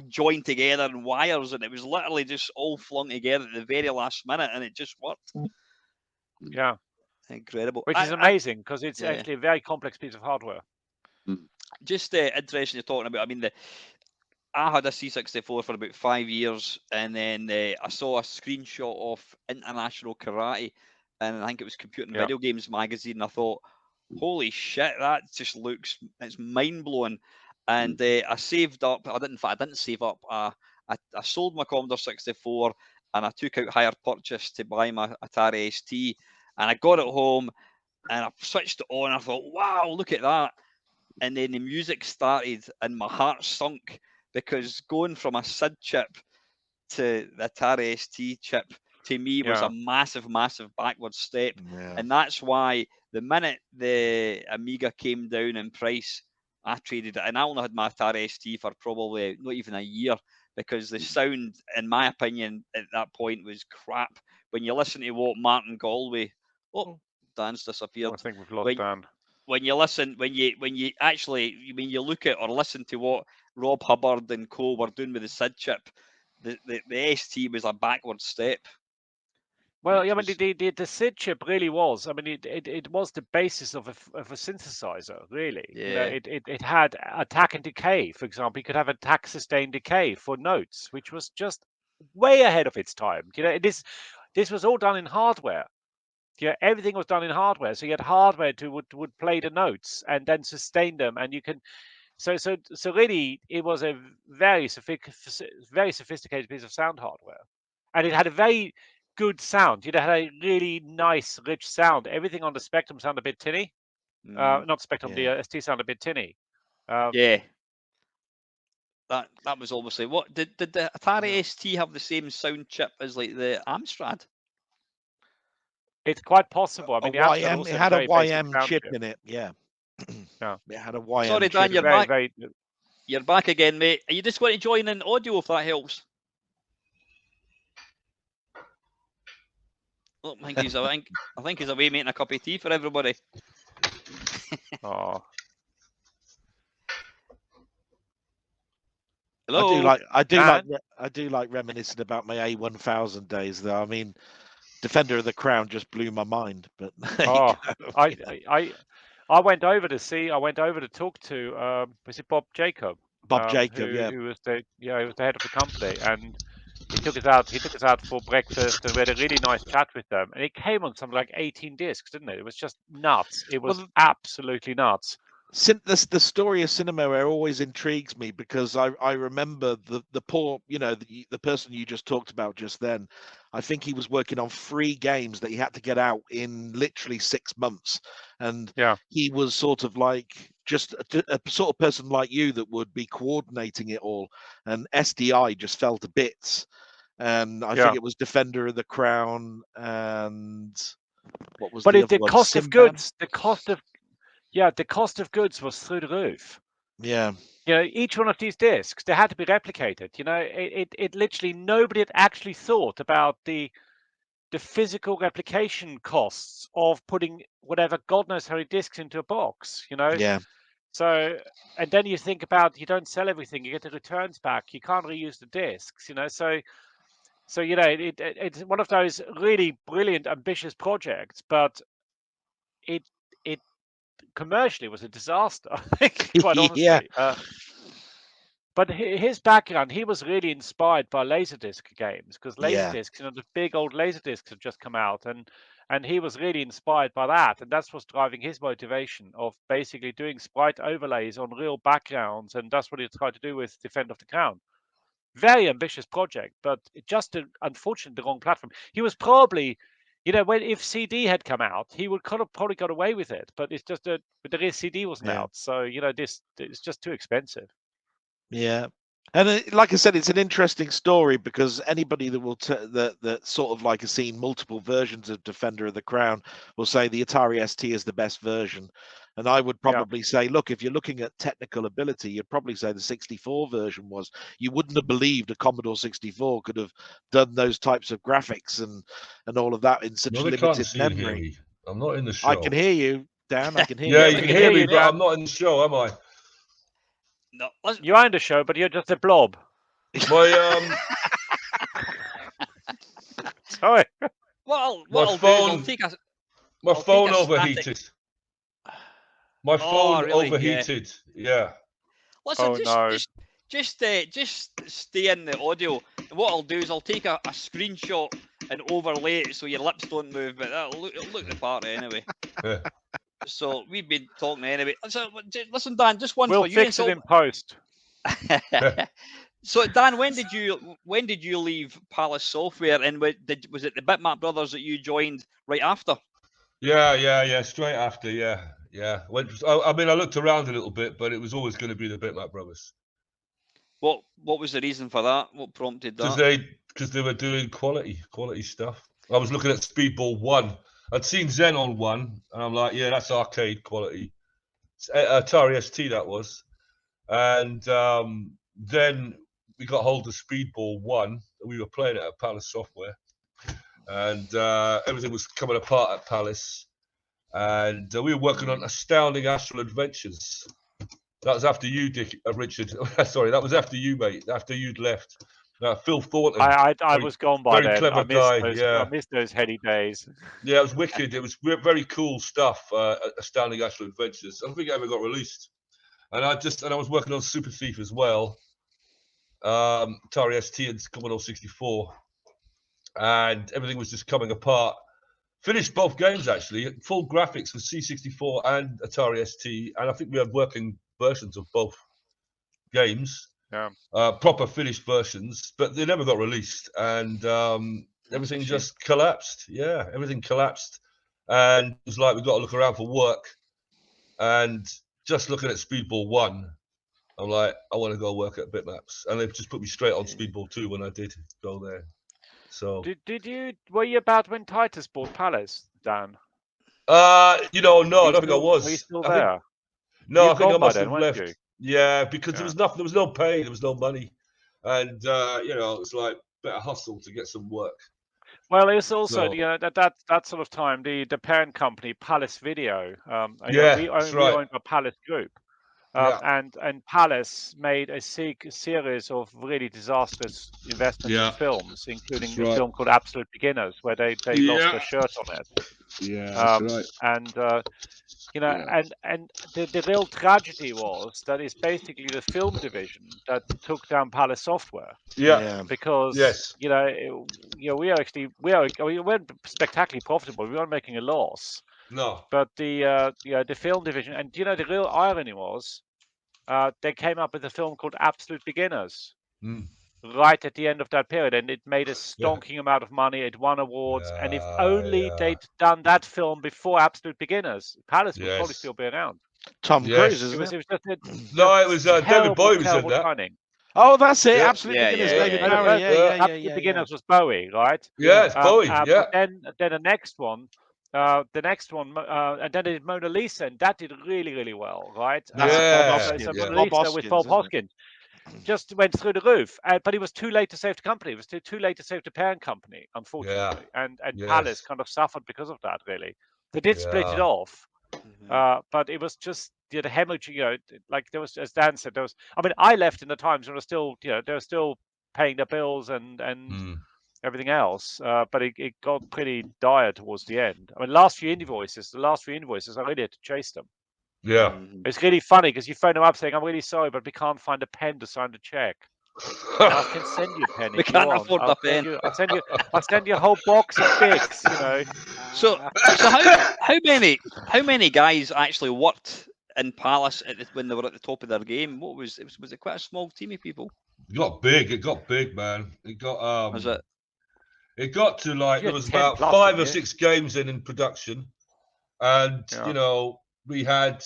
joined together and wires, and it was literally just all flung together at the very last minute, and it just worked. Yeah, incredible. Which is amazing because it's actually a very complex piece of hardware. Just interesting you're talking about. I mean, I had a C64 for about 5 years, and then I saw a screenshot of International Karate, and I think it was Computer and Video Games magazine. And I thought, holy shit, that just it's mind blowing. And I saved up. I didn't save up. I sold my Commodore 64, and I took out hire purchase to buy my Atari ST, and I got it home, and I switched it on. I thought, wow, look at that. And then the music started, and my heart sunk. Because going from a SID chip to the Atari ST chip, to me, was a massive, massive backward step. And that's why the minute the Amiga came down in price, I traded it. And I only had my Atari ST for probably not even a year, because the sound, in my opinion, at that point was crap. When you listen to what Martin Galway... Oh, Dan's disappeared. I think we've lost Dan. When you listen, when you look at or listen to what Rob Hubbard and co were doing with the SID chip, the ST was a backward step. Well, I mean, the SID chip really was. I mean, it was the basis of a synthesizer, really. Yeah. It had attack and decay, for example. You could have attack, sustain, decay for notes, which was just way ahead of its time. This was all done in hardware. Everything was done in hardware. So you had hardware would play the notes and then sustain them, and you can. So really, it was a very sophisticated piece of sound hardware, and it had a very good sound. You know, had a really nice, rich sound. Everything on the Spectrum sounded a bit tinny. Not Spectrum, the ST sounded a bit tinny. Yeah. That was obviously what did the Atari ST have the same sound chip as like the Amstrad? It's quite possible. I mean, the Amstrad YM, also it had a very basic YM sound chip in it. Yeah. Yeah. It had a YM Sorry, Dan, chip. you're very, back. very. You're back again, mate. Are you just going to join in audio if that helps? Oh, I think he's away making a cup of tea for everybody. Oh. Hello. I do like reminiscing about my A1000 days, though. I mean, Defender of the Crown just blew my mind. But I went over to see. I went over to talk to. Was it Bob Jacob? Bob Jacob, who was the head of the company, and he took us out. He took us out for breakfast, and we had a really nice chat with them. And it came on something like 18 discs, didn't it? It was just nuts. It was absolutely nuts. The story of Cinemaware always intrigues me because I remember the poor, the person you just talked about just then. I think he was working on 3 games that he had to get out in literally 6 months, and he was sort of like just a sort of person like you that would be coordinating it all, and SDI just fell to bits. And I think it was Defender of the Crown, and what was the other one? Cost of goods, the cost of goods was through the roof. Yeah. You know, each one of these discs, they had to be replicated. You know, it literally, nobody had actually thought about the physical replication costs of putting whatever God knows how many discs into a box, you know? Yeah. So, and then you think about, you don't sell everything, you get the returns back, you can't reuse the discs, you know? So you know, it's one of those really brilliant, ambitious projects, but it commercially was a disaster, I think, quite honestly. But his background, he was really inspired by Laserdisc games, because Laserdiscs, you know, the big old Laserdiscs had just come out, and he was really inspired by that, and that's what's driving his motivation of basically doing sprite overlays on real backgrounds, and that's what he tried to do with Defender of the Crown. Very ambitious project, but just unfortunately the wrong platform. He was probably, you know, if CD had come out, he would kind of probably got away with it, but it's just that the CD wasn't out, so you know, it's just too expensive. Yeah, and like I said, it's an interesting story because anybody that will that sort of like has seen multiple versions of Defender of the Crown will say the Atari ST is the best version, and I would probably say, look, if you're looking at technical ability, you'd probably say the 64 version was. You wouldn't have believed a Commodore 64 could have done those types of graphics and all of that in such limited memory. I'm not in the show. I can hear you, Dan. I can hear you. Yeah, you can hear me, but I'm not in the show, am I? No, you are in the show, but you're just a blob. My Sorry. My phone overheated. My phone overheated. Yeah. Listen, just stay in the audio. What I'll do is I'll take a screenshot and overlay it so your lips don't move, but it'll look the part anyway. Yeah. So we've been talking anyway. So, listen, Dan, just one for you. We'll fix it in post. So, Dan, when did you leave Palace Software, and was it the Bitmap brothers that you joined right after? Yeah, straight after, yeah. I mean, I looked around a little bit, but it was always going to be the Bitmap brothers. What was the reason for that? What prompted that? Because they were doing quality stuff. I was looking at Speedball 1. I'd seen Xenon 1, and I'm like, yeah, that's arcade quality. Atari ST that was. And then we got hold of Speedball 1, and we were playing it at Palace Software. And everything was coming apart at Palace. And we were working on Astounding Astral Adventures. That was after you, Richard. Sorry, that was after you, mate. After you'd left. Phil Thornton. I was gone by then. Very clever guy. I missed those heady days. Yeah, it was wicked. It was very cool stuff. Astounding Astral Adventures. I don't think it ever got released. And I was working on Super Thief as well. Atari ST and Commodore 64. And everything was just coming apart. Finished both games actually, full graphics with C64 and Atari ST, and I think we had working versions of both games, proper finished versions, but they never got released. And everything just collapsed. Yeah, everything collapsed, and it was like we got to look around for work. And just looking at Speedball 1, I'm like, I want to go work at Bitmaps, and they've just put me straight on Speedball 2 when I did go there. So were you about when Titus bought Palace, Dan? no, I don't think I was. Are you still there? No, I think I must have left. You? Yeah, because there was nothing, there was no pay, there was no money, and it's like better hustle to get some work. Well, it's also that sort of time the parent company Palace Video. We owned a Palace Group, and Palace made a series of really disastrous investments in films, including a film called Absolute Beginners, where they lost their shirt on it. Yeah, that's right. And and the real tragedy was that it's basically the film division that took down Palace Software. Yeah. Because we weren't spectacularly profitable. We weren't making a loss. No. But the film division, and the real irony was, they came up with a film called Absolute Beginners. Right at the end of that period, and it made a stonking amount of money. It won awards, and if only they'd done that film before Absolute Beginners, Palace would probably still be around. Tom Cruise, isn't it? It was David Bowie who said that. Timing. Oh, that's it. Absolute Beginners, David Bowie. Absolute Beginners was Bowie, right? Yeah, it's Bowie. But then the next one, and then they did Mona Lisa, and that did really, really well, right? That's Mona Lisa with Bob Hoskins just went through the roof, but it was too late to save the company. It was too late to save the parent company, unfortunately. And Palace kind of suffered because of that, really. They did split it off, but it was just the hemorrhage. Like there was, as Dan said, I left in the times when it was still, they were still paying their bills and everything else, but it got pretty dire towards the end. The last few invoices, I really had to chase them. Yeah. It's really funny because you phone them up saying, I'm really sorry, but we can't find a pen to sign the check. I can send you a pen if we can't afford the pen. I'll send you a whole box of Bics, So how many guys actually worked in Palace when they were at the top of their game? Was it quite a small team of people? It got big, man. It got Was it? It got to like there was about 5 or 6 games in production, and we had.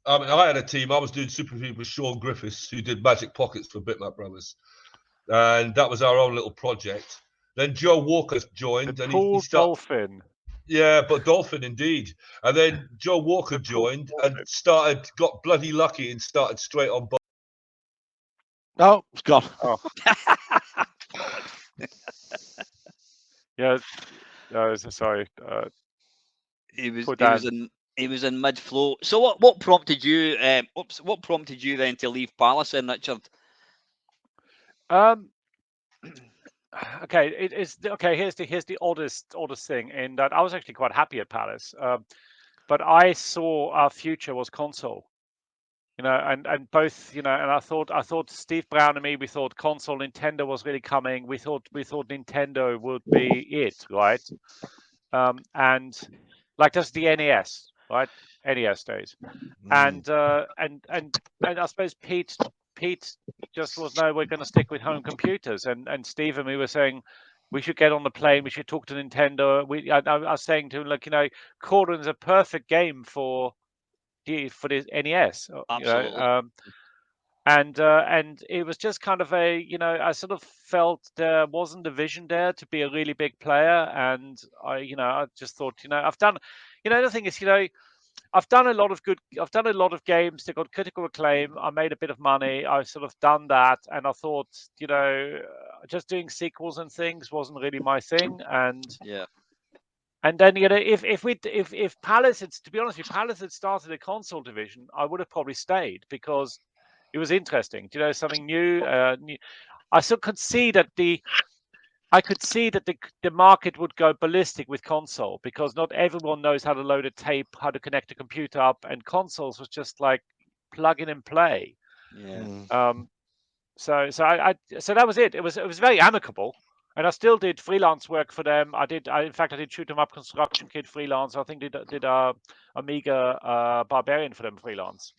I had a team. I was doing Super League with Sean Griffiths, who did Magic Pockets for Bitmap Brothers, and that was our own little project. Then Joe Walker joined, and he started. Dolphin. Yeah, but Dolphin indeed. And then Joe Walker joined and got bloody lucky and started straight on. Oh, it's gone. Oh. Yeah. No, sorry. He was in mid flow. So what prompted you? What prompted you then to leave Palace, then, Richard? Okay, here's the oddest thing in that I was actually quite happy at Palace, but I saw our future was console. And both, and I thought Steve Brown and me, we thought console Nintendo was really coming. We thought Nintendo would be it, right? And like just the NES, right? NES days, and I suppose Pete just was we're going to stick with home computers, and Steve and me were saying we should get on the plane, we should talk to Nintendo. I was saying to him, look, Cauldron's a perfect game for the NES. Absolutely. And it was just kind of I sort of felt there wasn't a vision there to be a really big player, and I just thought, I've done, the thing is, I've done a lot of games that got critical acclaim. I made a bit of money. I've sort of done that, and I thought, just doing sequels and things wasn't really my thing, and yeah. And then if Palace had, to be honest, if Palace had started a console division, I would have probably stayed because it was interesting. Something new. I still could see that the market would go ballistic with console because not everyone knows how to load a tape, how to connect a computer up, and consoles was just like plug in and play. Yeah. So that was it. It was very amicable. And I still did freelance work for them. In fact, I did Shoot 'em Up Construction Kid freelance. I think did Amiga Barbarian for them freelance.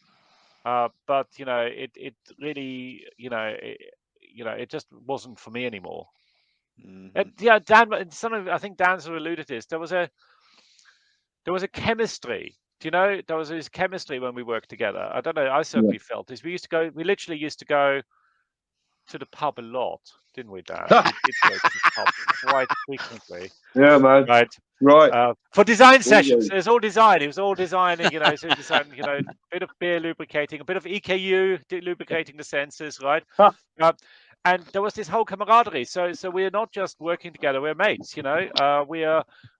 But it really, it just wasn't for me anymore. Yeah, Dan. I think Dan sort of alluded to this. There was a chemistry. Do you know? There was this chemistry when we worked together. I don't know. I certainly felt this. We literally used to go to the pub a lot, didn't we, Dan? We did go to the pub quite frequently. Yeah, man. Right. For design sessions. It was all design. It was all designing, so design, a bit of beer lubricating, a bit of EKU lubricating the sensors, right? And there was this whole camaraderie. So we're not just working together, we're mates, we went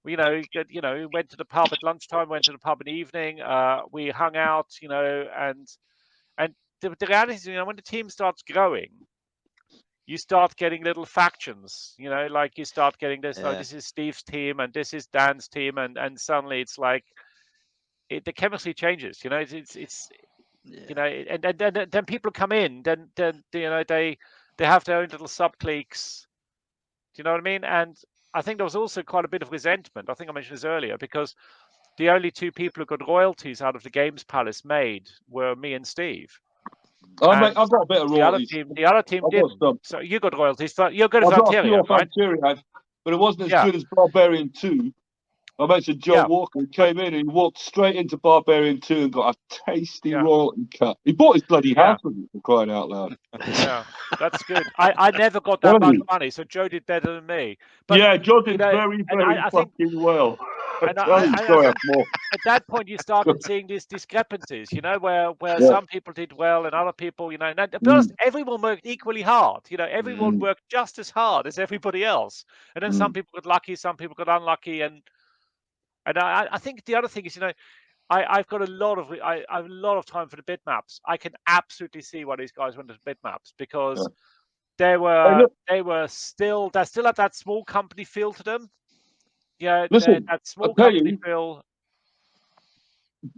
to the pub at lunchtime, went to the pub in the evening, we hung out, and the reality is, when the team starts growing, you start getting little factions, like you start getting this, this is Steve's team and this is Dan's team, and suddenly it's like the chemistry changes, it's and then people come in, then they have their own little sub cliques. Do you know what I mean? And I think there was also quite a bit of resentment. I think I mentioned this earlier, because the only two people who got royalties out of the Games Palace made were me and Steve. I've got a bit of royalties. The other team didn't. So you got royalties. You're good at Valkyria, right? But it wasn't as good as Barbarian 2. I mentioned Joe Walker. He came in and he walked straight into Barbarian 2 and got a tasty royalty cut. He bought his bloody house with it, for crying out loud. Yeah, that's good. I never got that much money, so Joe did better than me. But, Joe did very fucking well. At that point, you started seeing these discrepancies, where some people did well and other people, Now, to be honest, everyone worked equally hard. Everyone worked just as hard as everybody else. And then some people got lucky, some people got unlucky, and I think the other thing is, I've got a lot of time for the bitmaps. I can absolutely see why these guys went to bitmaps, because they still have that small company feel to them. Yeah, listen, that small company feel.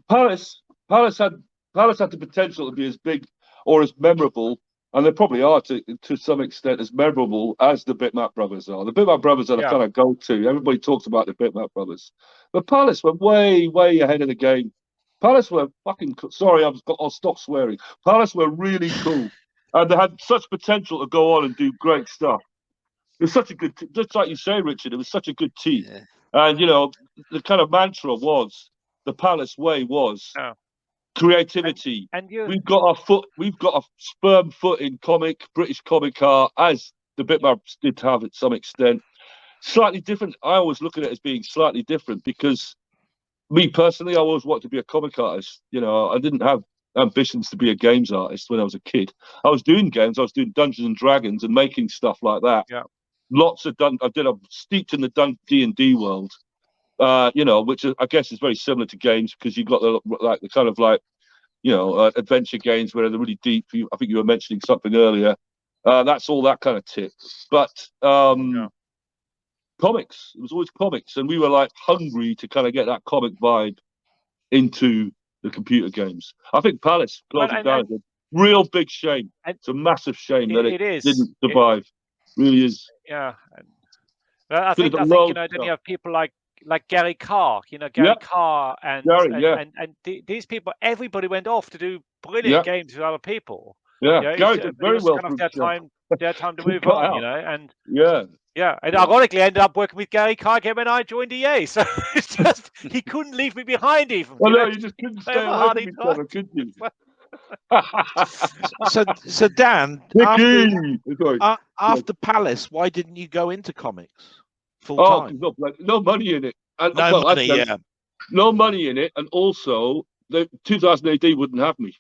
Palace had the potential to be as big or as memorable, and they probably are to some extent as memorable as the Bitmap brothers are. The Bitmap brothers are the kind of go-to. Everybody talks about the Bitmap brothers, but Palace were way ahead of the game. Palace were fucking. Sorry, I'll stop swearing. Palace were really cool, and they had such potential to go on and do great stuff. It was such a good, just like you say, Richard. It was such a good team. Yeah. And the kind of mantra was, the Palace way was creativity. And we've got a sperm foot in British comic art, as the Bitmaps did have at some extent. Slightly different. I always look at it as being slightly different, because me personally, I always wanted to be a comic artist. I didn't have ambitions to be a games artist when I was a kid. I was doing games. I was doing Dungeons and Dragons and making stuff like that. Yeah. Lots of I'm steeped in the D&D world, which I guess is very similar to games, because you've got the kind of adventure games where they're really deep. I think you were mentioning something earlier. That's all that kind of tip. But comics, it was always comics, and we were hungry to kind of get that comic vibe into the computer games. I think Palace closing down is a real big shame. It's a massive shame that it didn't survive. Really is. Yeah, I think then you have people like Gary Carr, Gary Carr, and these people. Everybody went off to do brilliant games with other people. Yeah, Gary did very well. Kind of their time to move on, and and ironically, I ended up working with Gary Carr again when I joined EA. So it's just he couldn't leave me behind even. Well, no, you just couldn't stay away from each other, could you? So Dan, after Palace, why didn't you go into comics full time? No money in it. And, no money in it, and also the 2000 AD wouldn't have me.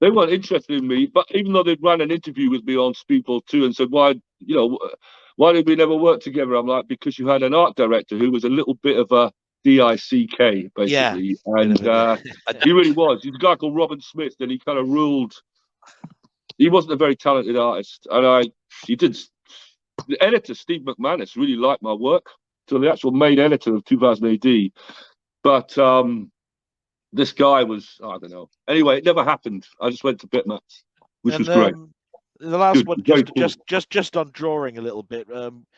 They weren't interested in me. But even though they'd ran an interview with me on Speedball 2 and said, why did we never work together? I'm like, because you had an art director who was a little bit of a DICK, basically, and he really was. He's a guy called Robin Smith, and he kind of ruled. He wasn't a very talented artist, and the editor Steve McManus really liked my work, so the actual main editor of 2000 AD. But this guy was, I don't know. Anyway, it never happened. I just went to Bitmaps, which was great. The last one, just on drawing a little bit.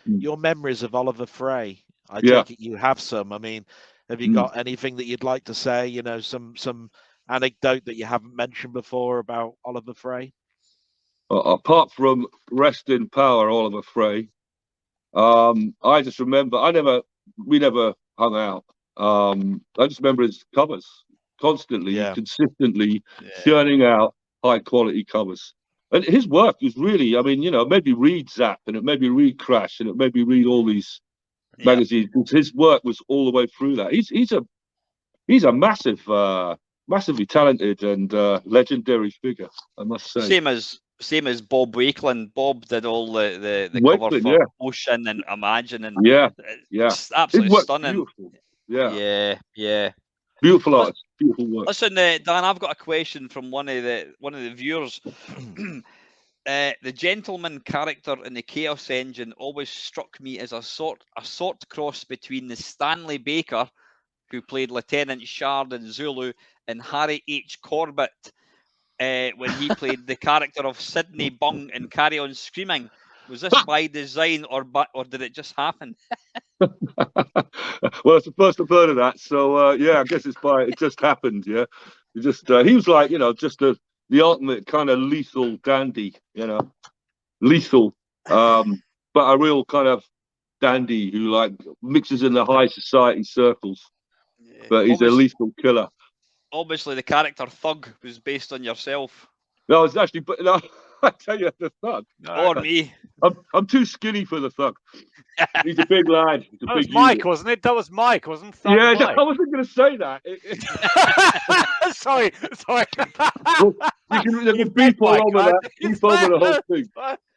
Your memories of Oliver Frey. I take it you have some. I mean, have you got anything that you'd like to say? Some anecdote that you haven't mentioned before about Oliver Frey? Apart from rest in power, Oliver Frey. I just remember we never hung out. I just remember his covers constantly, consistently churning out high quality covers. And his work was really, I mean, it made me read Zap, and it made me read Crash, and it made me read all these magazines. His work was all the way through that. He's a massively talented and legendary figure, I must say. Same as Bob Wakelin. Bob did all the Wakelin, cover for Ocean and Imagine, and it's absolutely stunning. Beautiful. Yeah. Beautiful artist, beautiful work. Listen, Dan, I've got a question from one of the viewers. The gentleman character in the Chaos Engine always struck me as a sort cross between the Stanley Baker, who played Lieutenant Shard in Zulu, and Harry H. Corbett when he played the character of Sidney Bung in Carry On Screaming. Was this by design or did it just happen? Well, it's the first I've heard of that, so I guess it just happened. Yeah, he was like just the ultimate kind of lethal dandy, lethal, but a real kind of dandy who like mixes in the high society circles, but he's a lethal killer. Obviously, the character Thug was based on yourself. No, it's actually, but no, I tell you, the Thug. Or me. I'm too skinny for the Thug. He's a big lad. That was Mike, wasn't it? That was Mike, wasn't Thug? Yeah, Mike? I wasn't going to say that. Sorry. Well, you can beep all over that. Beep over the whole thing.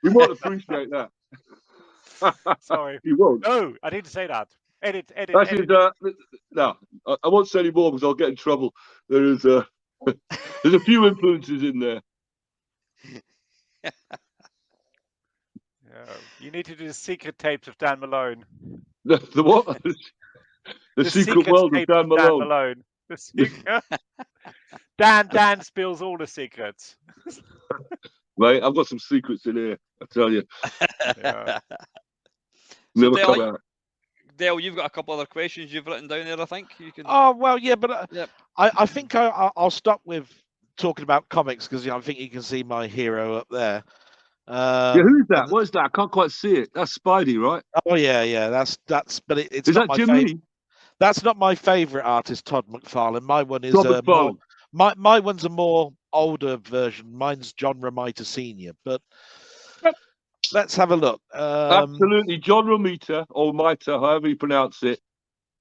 You won't appreciate that. Sorry. You won't. No, I didn't say that. Edit. Actually, no, I won't say any more because I'll get in trouble. There's a few influences in there. You need to do the secret tapes of Dan Malone. The what? The secret world of Dan Malone. The secret. Dan spills all the secrets. Mate, I've got some secrets in here, I tell you. Never come out. Dale, you've got a couple other questions you've written down there, I think. You can... Oh, well, yeah, but I think I'll stop with talking about comics because I think you can see my hero up there. Who's that? What is that? I can't quite see it. That's Spidey, right? Oh yeah. That's. But it's is not that my Jim Lee? That's not my favourite artist, Todd McFarlane. My one is my one's a more older version. Mine's John Romita Sr. But let's have a look. Absolutely, John Romita or Mita, however you pronounce it,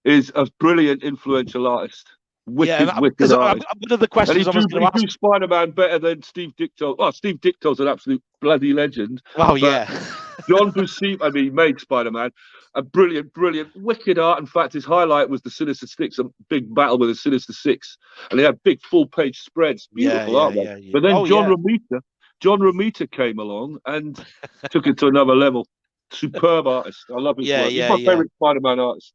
is a brilliant, influential artist. Wicked artist. One of the questions I was going to ask. He do Spider-Man better than Steve Ditko. Oh, Steve Ditko's an absolute bloody legend. Oh, yeah. John Buscema, he made Spider-Man. A brilliant, wicked art. In fact, his highlight was the Sinister Six, a big battle with the Sinister Six. And they had big full-page spreads. Beautiful art. Yeah. But then John Romita came along and took it to another level. Superb artist. I love his work. He's my favourite Spider-Man artist.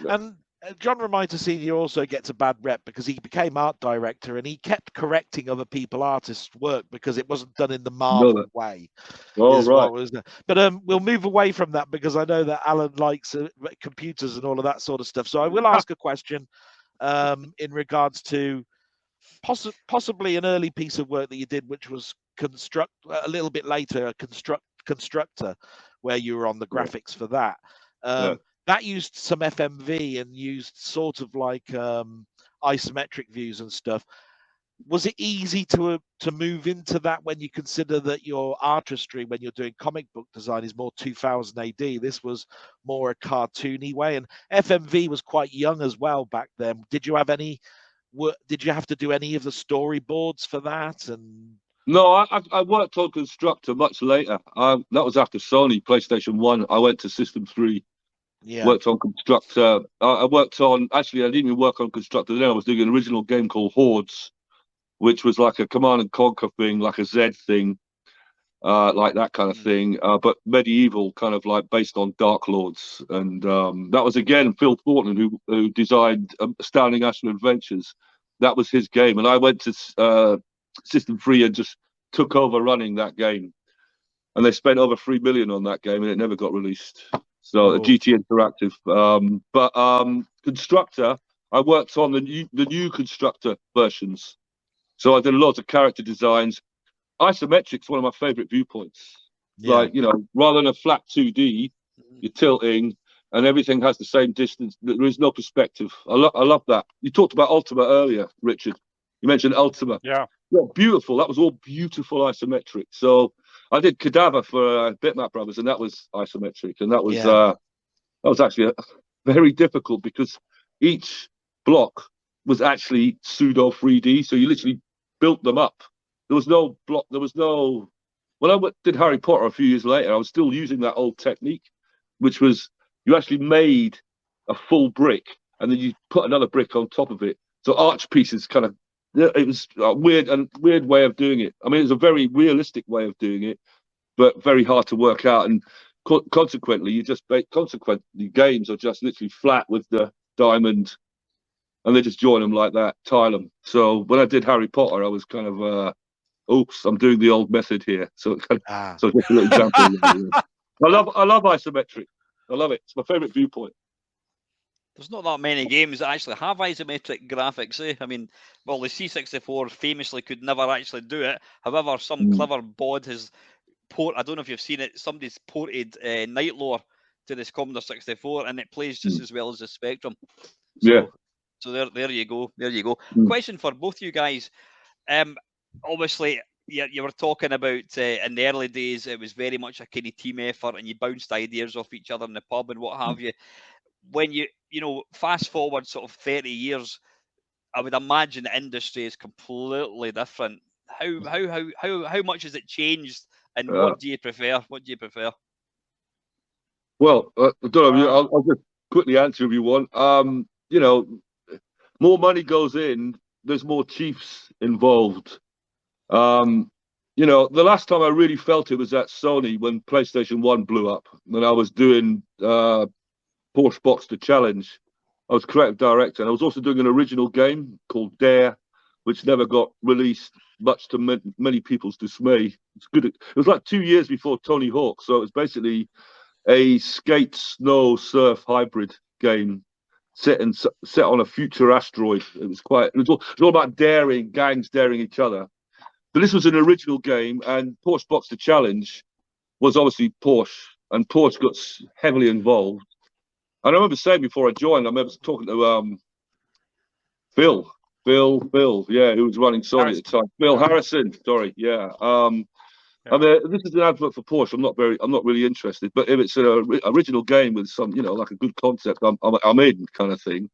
And John Romita Sr. also gets a bad rep because he became art director and he kept correcting other artists' work because it wasn't done in the Marvel way. Oh, right. But we'll move away from that because I know that Alan likes computers and all of that sort of stuff. So I will ask a question in regards to possibly an early piece of work that you did, which was a little bit later, Constructor, where you were on the graphics for that. That used some FMV and used sort of like isometric views and stuff. Was it easy to move into that when you consider that your artistry, when you're doing comic book design, is more 2000 AD? This was more a cartoony way, and FMV was quite young as well back then. Did you have any? Did you have to do any of the storyboards for that? And no, I worked on Constructor much later. That was after Sony PlayStation 1. I went to System 3. Yeah. Worked on Constructor. I worked on, actually, I didn't even work on Constructor then. I was doing an original game called Hordes, which was like a Command and Conquer thing, like a Z thing, like that kind of thing, but medieval, kind of like based on Dark Lords. And that was, again, Phil Thornton, who designed Astounding Astro Adventures. That was his game. And I went to System 3 and just took over running that game. And they spent over $3 million on that game, and it never got released. So GT Interactive, but Constructor, I worked on the new Constructor versions. So I did lots of character designs. Isometric's one of my favorite viewpoints. Like, rather than a flat 2D, you're tilting, and everything has the same distance. There is no perspective. I love that. You talked about Ultima earlier, Richard. You mentioned Ultima. Yeah. Yeah, beautiful. That was all beautiful isometric. So I did Cadaver for Bitmap Brothers, and that was isometric, and that was actually very difficult because each block was actually pseudo 3D. So you literally built them up. There was no block. There was no. When I did Harry Potter a few years later, I was still using that old technique, which was you actually made a full brick and then you put another brick on top of it. So arch pieces kind of. It was a weird way of doing it. I mean, it was a very realistic way of doing it, but very hard to work out. And consequently, games are just literally flat with the diamond, and they just join them like that, tile them. So when I did Harry Potter, I was kind of, oops, I'm doing the old method here. So so just a little example. I love isometric. I love it. It's my favorite viewpoint. There's not that many games that actually have isometric graphics, eh? I mean, well, the C64 famously could never actually do it. However, some clever bod has I don't know if you've seen it, somebody's ported Night Lore to this Commodore 64 and it plays just as well as the Spectrum. So, so there you go. There you go. Question for both you guys. Obviously, you were talking about in the early days, it was very much a kind of team effort and you bounced ideas off each other in the pub and what have you. When you fast forward sort of 30 years, I would imagine the industry is completely different. How much has it changed, and what do you prefer? What do you prefer? Well, I don't know. I'll just quickly answer if you want. More money goes in. There's more chiefs involved. The last time I really felt it was at Sony when PlayStation 1 blew up. When I was doing Porsche Box the Challenge, I was creative director, and I was also doing an original game called Dare, which never got released, much to many people's dismay. It's good. It was like 2 years before Tony Hawk, so it was basically a skate, snow, surf hybrid game set on a future asteroid. It was all about daring, gangs daring each other. But this was an original game, and Porsche Box the Challenge was obviously Porsche, and Porsche got heavily involved. And I remember saying before I joined, I remember talking to Phil, yeah, who was running Sony at the time. Phil Harrison, sorry, yeah. I mean, this is an advert for Porsche. I'm not really interested. But if it's an original game with some, like a good concept, I'm in, kind of thing.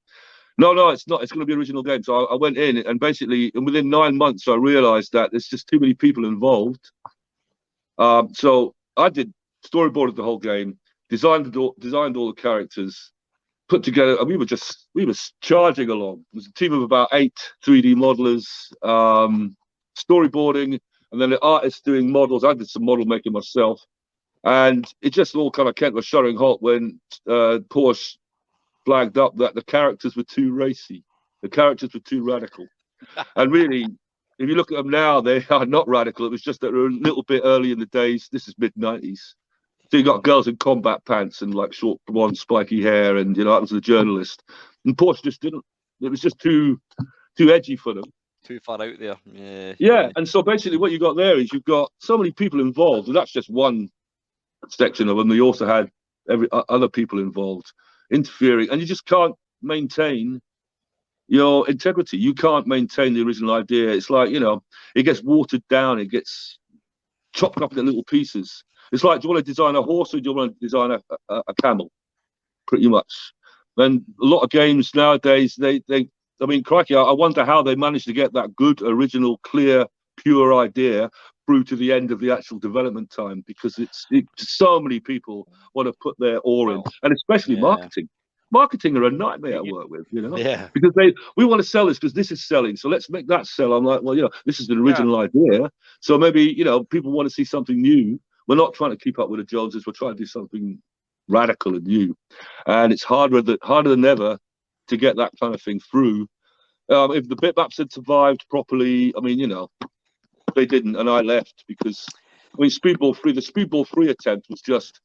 No, it's not. It's going to be an original game. So I went in, and basically, within 9 months, I realised that there's just too many people involved. So I did storyboarded the whole game, designed all the characters, put together, and we were charging along. It was a team of about 8 3D modelers, storyboarding, and then the artists doing models. I did some model making myself, and it just all kind of came to a shuddering halt when Porsche flagged up that the characters were too racy, the characters were too radical, and really, if you look at them now, they are not radical. It was just that they were a little bit early in the days. This is mid-90s. So you got girls in combat pants and like short blonde spiky hair, and that was the journalist. And Porsche just didn't. It was just too edgy for them. Too far out there. Yeah. And so basically, what you got there is you've got so many people involved, and that's just one section of them. You also had other people involved interfering, and you just can't maintain your integrity. You can't maintain the original idea. It's like it gets watered down. It gets chopped up into little pieces. It's like, do you want to design a horse or do you want to design a camel? Pretty much. And a lot of games nowadays, I mean, crikey, I wonder how they managed to get that good, original, clear, pure idea through to the end of the actual development time, because so many people want to put their oar in, and especially marketing. Marketing are a nightmare to work with, because we want to sell this because this is selling, so let's make that sell. I'm like, well, this is an original idea, so maybe people want to see something new. We're not trying to keep up with the Joneses. We're trying to do something radical and new, and it's harder than ever to get that kind of thing through. If the bitmaps had survived properly, I mean, they didn't, and I left because, I mean, the Speedball 3 attempt was just,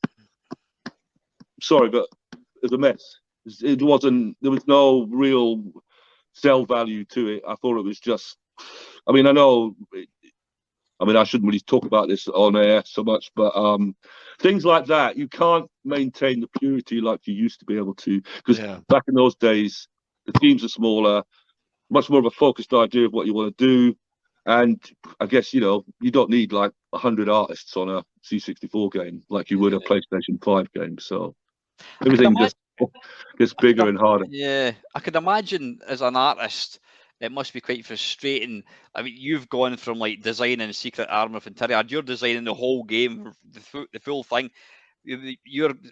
sorry, but it was a mess. It wasn't. There was no real sell value to it. I thought it was just. I mean, I know I mean, I shouldn't really talk about this on air so much, but things like that, you can't maintain the purity like you used to be able to. Because back in those days, the teams are smaller, much more of a focused idea of what you want to do. And I guess, you don't need like 100 artists on a C64 game like you would a PlayStation 5 game. So everything just gets bigger and harder. Yeah, I could imagine as an artist, it must be quite frustrating. I mean, you've gone from like designing Secret Armor of Interior, you're designing the whole game, the full thing.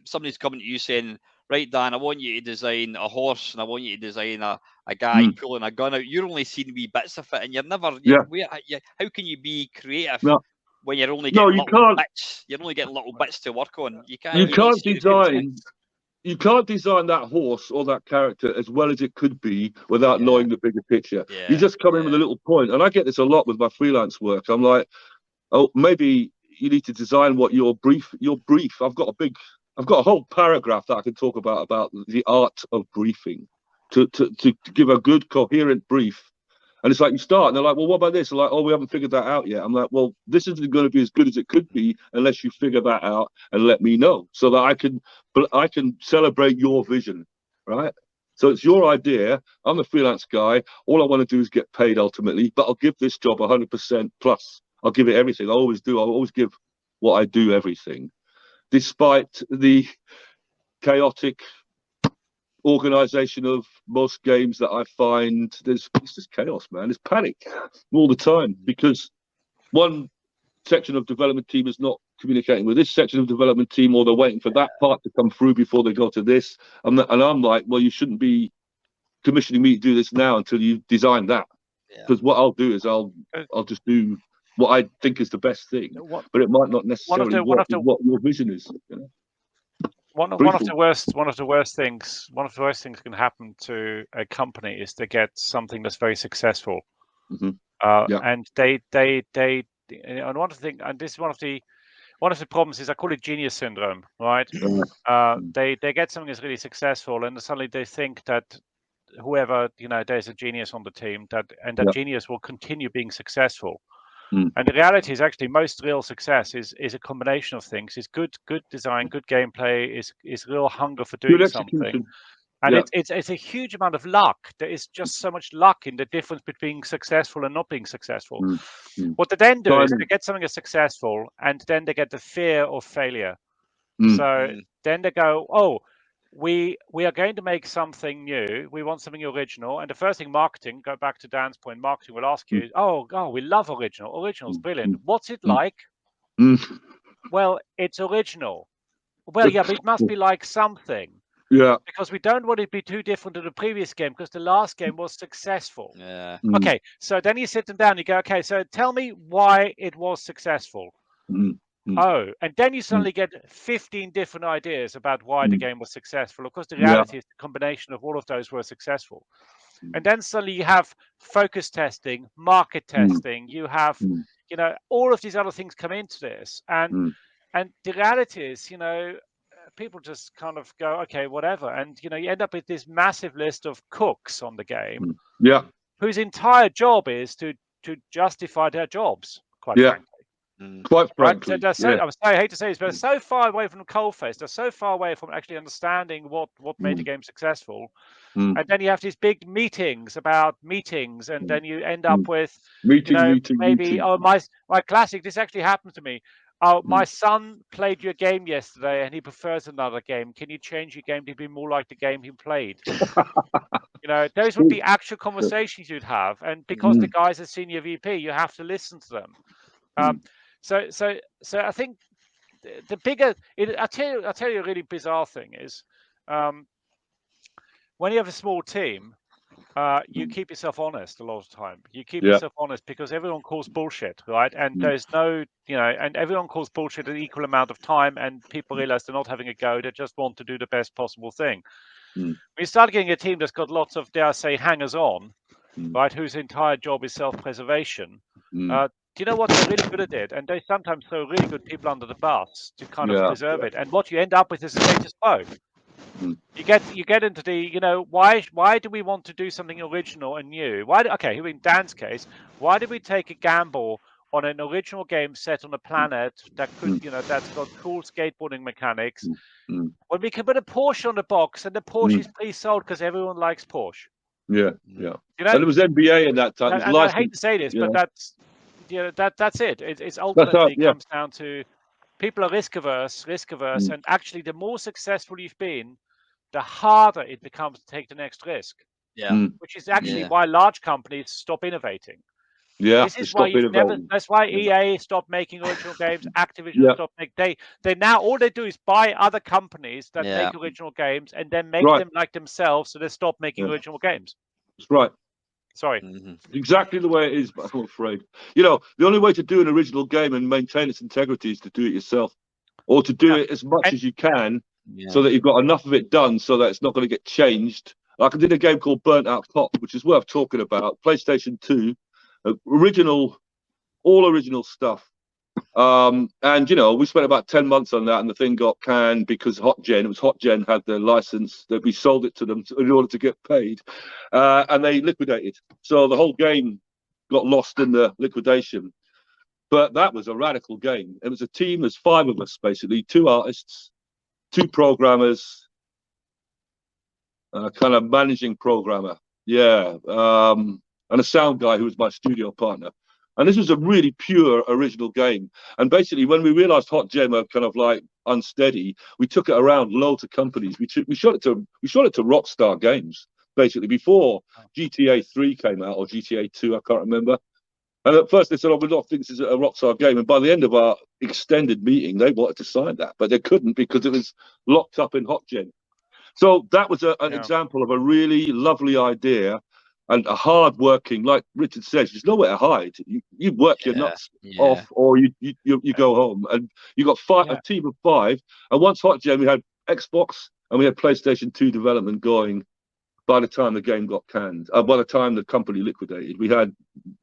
Somebody's coming to you saying, right, Dan, I want you to design a horse and I want you to design a guy pulling a gun out. You're only seeing wee bits of it, and you're never. How can you be creative when you're only getting little bits? You're only getting little bits to work on. You can't. You can't design that horse or that character as well as it could be without knowing the bigger picture. You just come in with a little point, and I get this a lot with my freelance work. I'm like, oh, maybe you need to design what your brief. I've got a whole paragraph that I can talk about the art of briefing to give a good coherent brief. And it's like you start and they're like, well, what about this? They're like, oh, we haven't figured that out yet. I'm like, well, this isn't going to be as good as it could be unless you figure that out and let me know so that I can celebrate your vision, right? So it's your idea. I'm a freelance guy. All I want to do is get paid ultimately, but I'll give this job 100% plus. I'll give it everything. I always do. I'll always give what I do everything, despite the chaotic organization of most games that I find. It's just chaos, man. There's panic all the time because one section of development team is not communicating with this section of development team, or they're waiting for that part to come through before they go to this. And I'm like, well, you shouldn't be commissioning me to do this now until you design that. Because what I'll do is I'll just do what I think is the best thing, but it might not necessarily work with what your vision is. One of the worst things can happen to a company is to get something that's very successful, and and one of the things, and this is one of the problems, is I call it genius syndrome, right? They get something that's really successful, and suddenly they think that whoever, there's a genius on the team, that genius will continue being successful. And the reality is actually most real success is a combination of things. It's good design, good gameplay, is real hunger for doing something. And it's a huge amount of luck. There is just so much luck in the difference between successful and not being successful. What they then do is they get something that's successful, and then they get the fear of failure. So then they go, oh, we are going to make something new. We want something original. And the first thing marketing, go back to Dan's point, marketing will ask you, oh, we love original. Original's brilliant. What's it like? Well, it's original. Well, yeah, but it must be like something. Yeah. Because we don't want it to be too different to the previous game, because the last game was successful. Yeah. Okay, so then you sit them down and you go, okay, so tell me why it was successful. Oh, and then you suddenly get 15 different ideas about why the game was successful. Of course, the reality is the combination of all of those were successful. And then suddenly you have focus testing, market testing, you have, all of these other things come into this. And the reality is, people just kind of go, okay, whatever. And, you end up with this massive list of cooks on the game whose entire job is to justify their jobs, quite frankly. Quite frankly, I hate to say this, but they're so far away from the coalface. They're so far away from actually understanding what made the game successful. And then you have these big meetings about meetings, and then you end up with maybe my classic. This actually happened to me. Oh, my son played your game yesterday, and he prefers another game. Can you change your game to be more like the game he played? Those would be actual conversations you'd have, and because the guy's a senior VP, you have to listen to them. So I think the bigger. I'll tell you a really bizarre thing is, when you have a small team, you keep yourself honest a lot of the time. You keep yourself honest because everyone calls bullshit, right? And there's no, and everyone calls bullshit an equal amount of time, and people realize they're not having a go. They just want to do the best possible thing. When you start getting a team that's got lots of, dare I say, hangers-on, right, whose entire job is self-preservation, do you know what? They're really good at it, and they sometimes throw really good people under the bus to kind of preserve it. And what you end up with is a status quo. You get into the, why do we want to do something original and new? In Dan's case, why did we take a gamble on an original game set on a planet that could, that's got cool skateboarding mechanics, when we can put a Porsche on the box and the Porsche is pre-sold because everyone likes Porsche. Yeah. And it was NBA in that time. And I hate to say this, but that's it. It's ultimately comes down to people are risk averse, and actually the more successful you've been, the harder it becomes to take the next risk. Yeah. Which is actually why large companies stop innovating. Yeah. This is why that's why EA stopped making original games, Activision stopped making. They now all they do is buy other companies that make original games and then make them like themselves, so they stop making original games. That's right. Sorry. Exactly the way it is, but I'm afraid. The only way to do an original game and maintain its integrity is to do it yourself, or to do it as much as you can, so that you've got enough of it done so that it's not going to get changed. Like I did a game called Burnt Out Cop, which is worth talking about. PlayStation 2, all original stuff. And we spent about 10 months on that, and the thing got canned because HotGen had the license that we sold it to them in order to get paid, and they liquidated. So the whole game got lost in the liquidation. But that was a radical game. It was a team. There's 5 of us basically, 2 artists, 2 programmers, kind of managing programmer, and a sound guy who was my studio partner. And this was a really pure original game. And basically, when we realized HotGen were kind of like unsteady, we took it around loads of companies. We shot it to Rockstar Games, basically, before GTA 3 came out, or GTA 2, I can't remember. And at first they said, we don't think this is a Rockstar game. And by the end of our extended meeting, they wanted to sign that, but they couldn't because it was locked up in HotGen. So that was an example of a really lovely idea and a hard-working, like Richard says, there's nowhere to hide. You work your nuts off, or you go home. And you got a team of 5. And once HotGen, we had Xbox and we had PlayStation 2 development going. By the time the game got canned, by the time the company liquidated, we had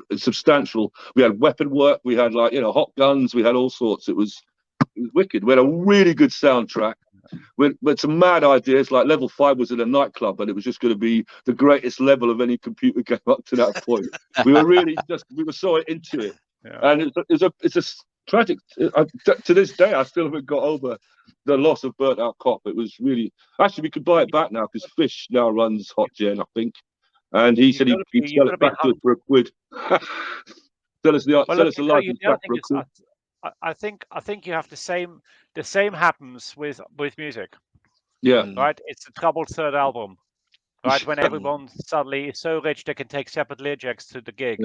we had weapon work, we had hot guns, we had all sorts. It was wicked. We had a really good soundtrack. With some mad ideas, like level 5 was in a nightclub, and it was just going to be the greatest level of any computer game up to that point. We were really we were so into it, and it's a tragic. To this day, I still haven't got over the loss of Burnt Out Cop. It was really we could buy it back now because Fish now runs HotGen, I think, and he said he'd sell it back to us for £1. Sell us the license back for £1. I think you have the same happens with music. Yeah. Right. It's the troubled third album. Right. When everyone suddenly is so rich they can take separate lyrics to the gig.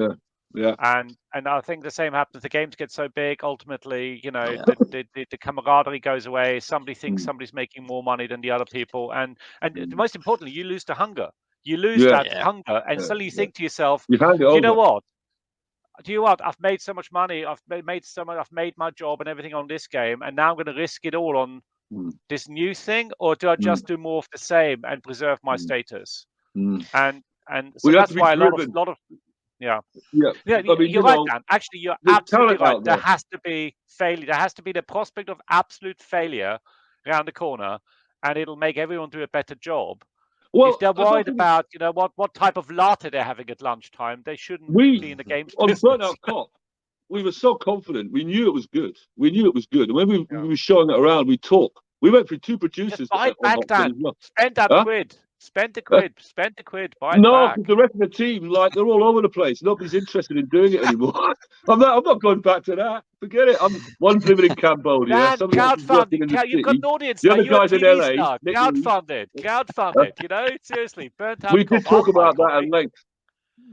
Yeah. And I think the same happens. The games get so big. Ultimately, the camaraderie goes away. Somebody thinks somebody's making more money than the other people, and most importantly, you lose the hunger. You lose that hunger, and suddenly you think to yourself, do you know what? I've made so much money. I've made my job and everything on this game, and now I'm going to risk it all on this new thing, or do I just do more of the same and preserve my status? And so that's why a lot of you're right, Dan. Actually, you're absolutely right. There has to be failure. There has to be the prospect of absolute failure around the corner, and it'll make everyone do a better job. Well, if they're worried about, what type of latte they're having at lunchtime, they shouldn't be in the games business. On Burnt Out Cop, we were so confident. We knew it was good. And when we were showing it around, we talked. We went through 2 producers. Buy it back, Dan. Spend that quid. Spend the quid. Buy it back. No, because the rest of the team, they're all over the place. Nobody's interested in doing it anymore. I'm not going back to that. Forget it. One's living in Cambodia. Crowdfunding. You've got an audience. The other guy's in LA. Crowdfunded. Seriously, Burnt Out. We did talk about that at length.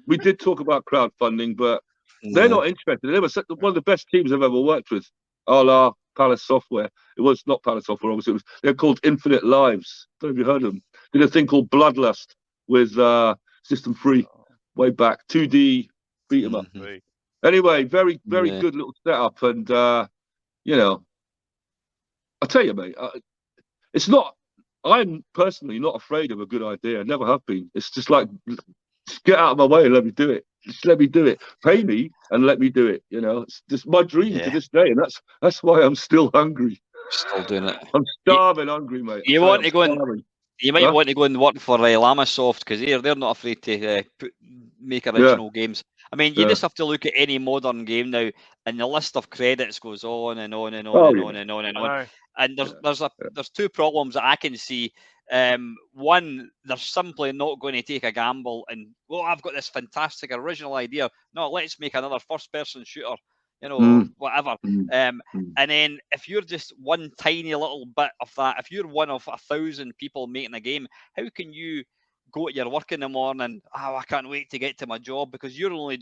We did talk about crowdfunding, but they're not interested. They were one of the best teams I've ever worked with. A la Palace Software. It was not Palace Software, obviously. They're called Infinite Lives. I don't know if you heard of them. Did a thing called Bloodlust with System 3 way back. 2D beat 'em up. Anyway, very, very good little setup. And, I tell you, mate, I'm personally not afraid of a good idea. I never have been. It's just like, just get out of my way and let me do it. Just let me do it. Pay me and let me do it. It's just my dream to this day. And that's why I'm still hungry. Still doing it. I'm starving hungry, mate. You want to go in? You might want to go and work for Lamasoft because they're not afraid to make original games. I mean, you just have to look at any modern game now, and the list of credits goes on and on and on Oh, and yeah. on and on and I on. know. And there's two problems that I can see. One, they're simply not going to take a gamble and, well, I've got this fantastic original idea. No, let's make another first-person shooter, you know, whatever. And then if you're just one tiny little bit of that, if you're one of 1,000 people making a game, how can you go to your work in the morning? Oh, I can't wait to get to my job, because you're only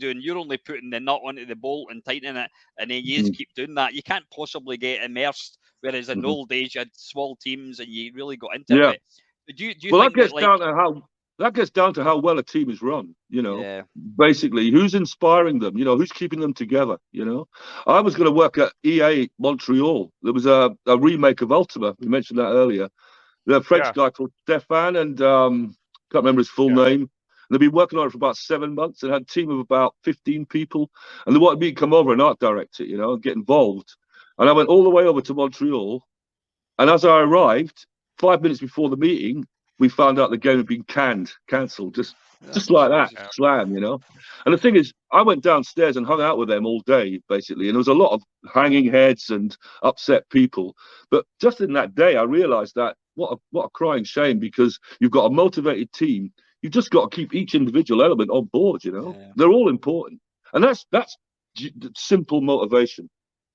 putting the nut onto the bolt and tightening it, and then you just keep doing that. You can't possibly get immersed. Whereas in the old days, you had small teams and you really got into it. Do you Well, think that gets down to how well a team is run. You know, basically, who's inspiring them? You know, who's keeping them together? You know, I was going to work at EA Montreal. There was a remake of Ultima. We mentioned that earlier. The French guy called Stefan, and can't remember his full name. They've been working on it for about 7 months and had a team of about 15 people. And they wanted me to come over and art direct it, you know, and get involved. And I went all the way over to Montreal. And as I arrived, 5 minutes before the meeting, we found out the game had been cancelled, just like that, slam, you know. And the thing is, I went downstairs and hung out with them all day, basically, and there was a lot of hanging heads and upset people. But just in that day, I realised that what a crying shame, because you've got a motivated team. You've just got to keep each individual element on board, you know. They're all important, and that's simple motivation.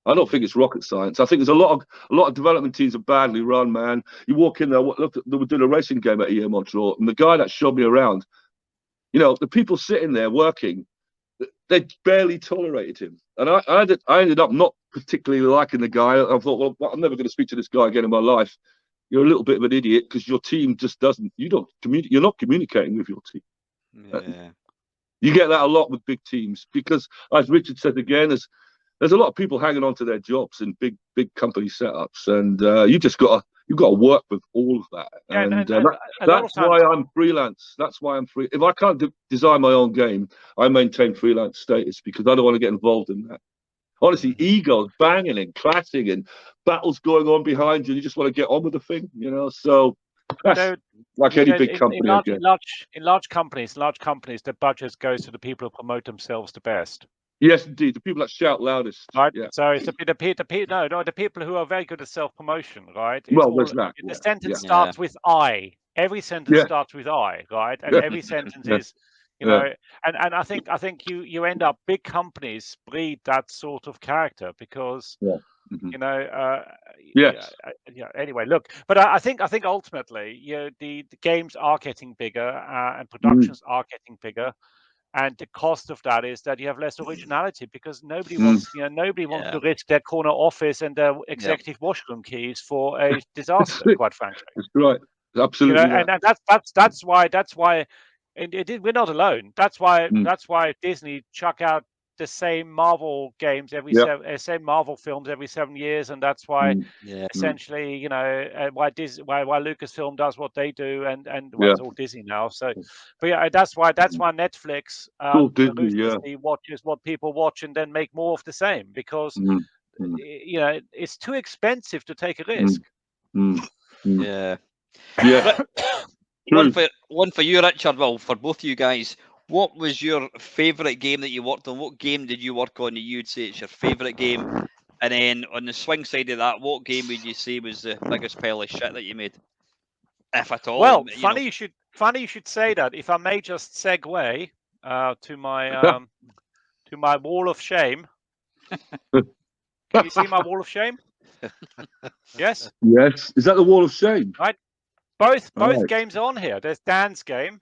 I don't think it's rocket science. I think there's a lot of development teams are badly run, man. You walk in there, look, they were doing a racing game at EA Montreal, and the guy that showed me around, you know, the people sitting there working, they barely tolerated him. And I ended up not particularly liking the guy. I thought, well, I'm never going to speak to this guy again in my life. You're a little bit of an idiot because your team just doesn't. You're not communicating with your team. Yeah. You get that a lot with big teams because, as Richard said again, there's a lot of people hanging on to their jobs in big company setups, and you've got to work with all of that. That's why I'm freelance. That's why I'm free. If I can't design my own game, I maintain freelance status because I don't want to get involved in that. Honestly, egos banging and clashing and battles going on behind you. You just want to get on with the thing, you know. So that's like any big company. In large companies, the budget goes to the people who promote themselves the best. Yes, indeed. The people that shout loudest. Right. Yeah. So it's the people who are very good at self-promotion, right? The sentence starts with I. Every sentence starts with I, right? And every sentence is, you know, and I think you end up, big companies breed that sort of character because you know, anyway, look, but I think ultimately, you know, the games are getting bigger and productions are getting bigger. And the cost of that is that you have less originality because nobody wants to risk their corner office and their executive washroom keys for a disaster. Quite frankly, that's right. Absolutely, you know, and that's why, and we're not alone. That's why Disney chuck out the same Marvel games same Marvel films every 7 years, and that's why essentially, you know, why Lucasfilm does what they do, and well, it's all Disney now. So, but yeah, that's why Netflix ruthlessly watches what people watch and then make more of the same because you know it's too expensive to take a risk. Yeah. One for you, Richard. Well, for both of you guys, what was your favourite game that you worked on? What game did you work on that you'd say it's your favourite game? And then on the swing side of that, what game would you say was the biggest pile of shit that you made, if at all? Well, funny you should say that. If I may just segue to my wall of shame. Can you see my wall of shame? Yes. Yes. Is that the wall of shame? Right. Both games are on here. There's Dan's game.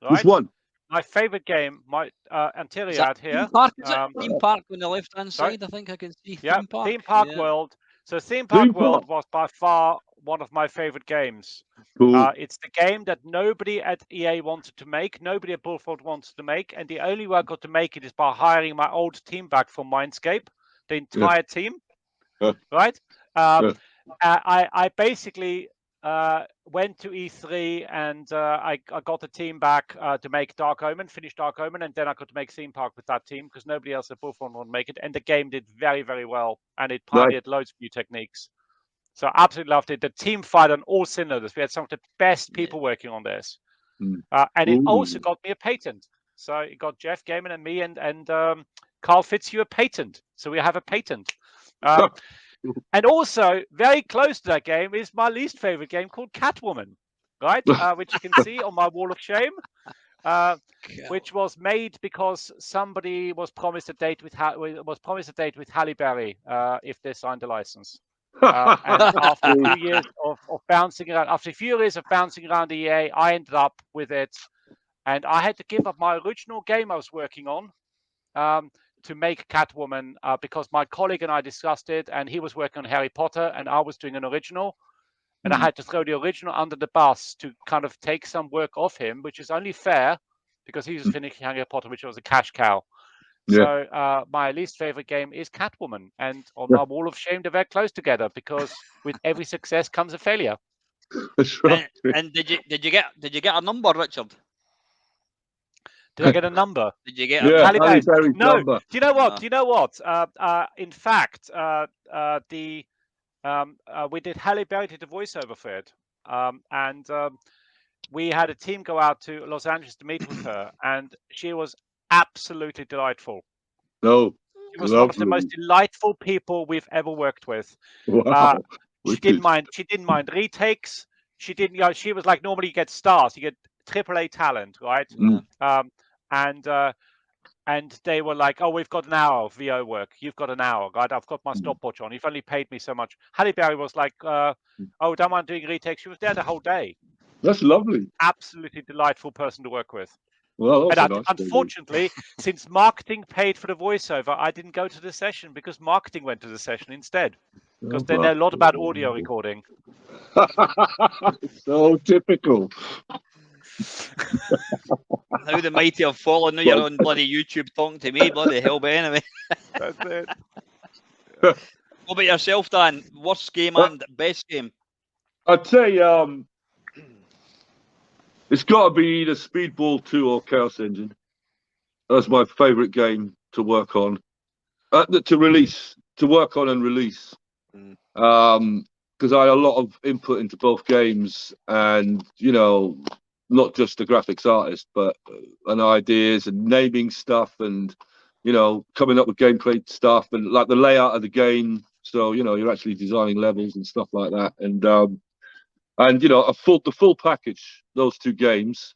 Right? Which one? My favorite game, my Antiriad here. Theme Park, is it? Theme Park on the left-hand side, I think I can see. Theme Park. Theme Park World. So Theme Park World was by far one of my favorite games. Cool. It's the game that nobody at EA wanted to make, nobody at Bullfrog wanted to make, and the only way I got to make it is by hiring my old team back from Mindscape, the entire team. Right? I basically went to E3 and I got the team back to make Dark Omen, finish Dark Omen, and then I got to make Theme Park with that team because nobody else at Bullfrog wanted to make it, and the game did very, very well, and it pioneered loads of new techniques. So I absolutely loved it. The team fired on all cylinders. We had some of the best people working on this. And it also got me a patent. So it got Jeff Gaiman and me and Carl Fitzhugh a patent. So we have a patent. And also very close to that game is my least favorite game called Catwoman, right? Which you can see on my wall of shame. Which was made because somebody was promised a date with Halle Berry if they signed a license. And after a few years of bouncing around, the EA, I ended up with it, and I had to give up my original game I was working on to make Catwoman because my colleague and I discussed it, and he was working on Harry Potter, and I was doing an original. And I had to throw the original under the bus to kind of take some work off him, which is only fair because he was finishing Harry Potter, which was a cash cow. Yeah. So my least favorite game is Catwoman, and on my wall of shame, they're very close together because with every success comes a failure. That's right. And did you get a number, Richard? Did I get a number? Did you get a number? No. Number. Do you know what? No. Do you know what? In fact, we did Halle Berry did the voiceover for it, and we had a team go out to Los Angeles to meet with her, and she was absolutely delightful. No, she was one of the most delightful people we've ever worked with. Wow. She didn't mind retakes. She didn't. She was like, normally you get stars, you get AAA talent, right? And they were like, oh, we've got an hour of VO work. You've got an hour, right? I've got my stopwatch on. You've only paid me so much. Halle Berry was like, oh, don't mind doing retakes. She was there the whole day. That's lovely. Absolutely delightful person to work with. Well, and unfortunately, since marketing paid for the voiceover, I didn't go to the session because marketing went to the session instead. Because they know a lot about audio recording. So typical. How the mighty have fallen. Now you're on bloody YouTube talking to me, bloody hell, but anyway. That's it. What about yourself, Dan? Worst game and best game? I'd say it's got to be either Speedball 2 or Chaos Engine. That's my favourite game to work on, to work on and release. Because I had a lot of input into both games, and not just the graphics artist, but ideas and naming stuff, and coming up with gameplay stuff and like the layout of the game. So you're actually designing levels and stuff like that, and the full package. Those two games,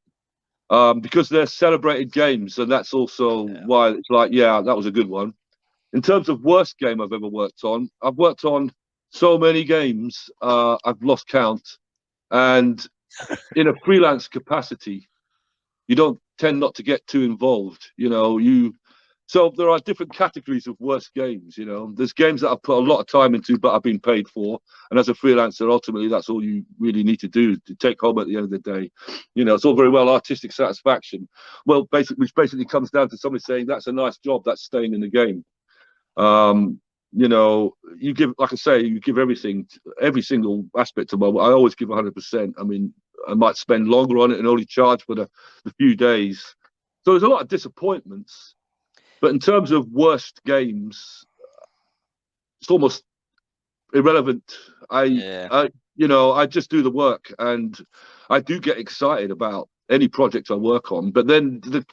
because they're celebrated games, and that's also why it's like, that was a good one. In terms of worst game I've ever worked on, I've worked on so many games, I've lost count, and in a freelance capacity, you don't tend not to get too involved. So there are different categories of worst games. There's games that I've put a lot of time into, but I've been paid for, and as a freelancer, ultimately that's all you really need to do to take home at the end of the day. It's all very well artistic satisfaction. Well, which basically comes down to somebody saying that's a nice job, that's staying in the game. You give, like I say, you give everything, every single aspect of my work. I always give 100%. I mean, I might spend longer on it and only charge for the few days. So there's a lot of disappointments. But in terms of worst games, it's almost irrelevant. I just do the work, and I do get excited about any project I work on. But then the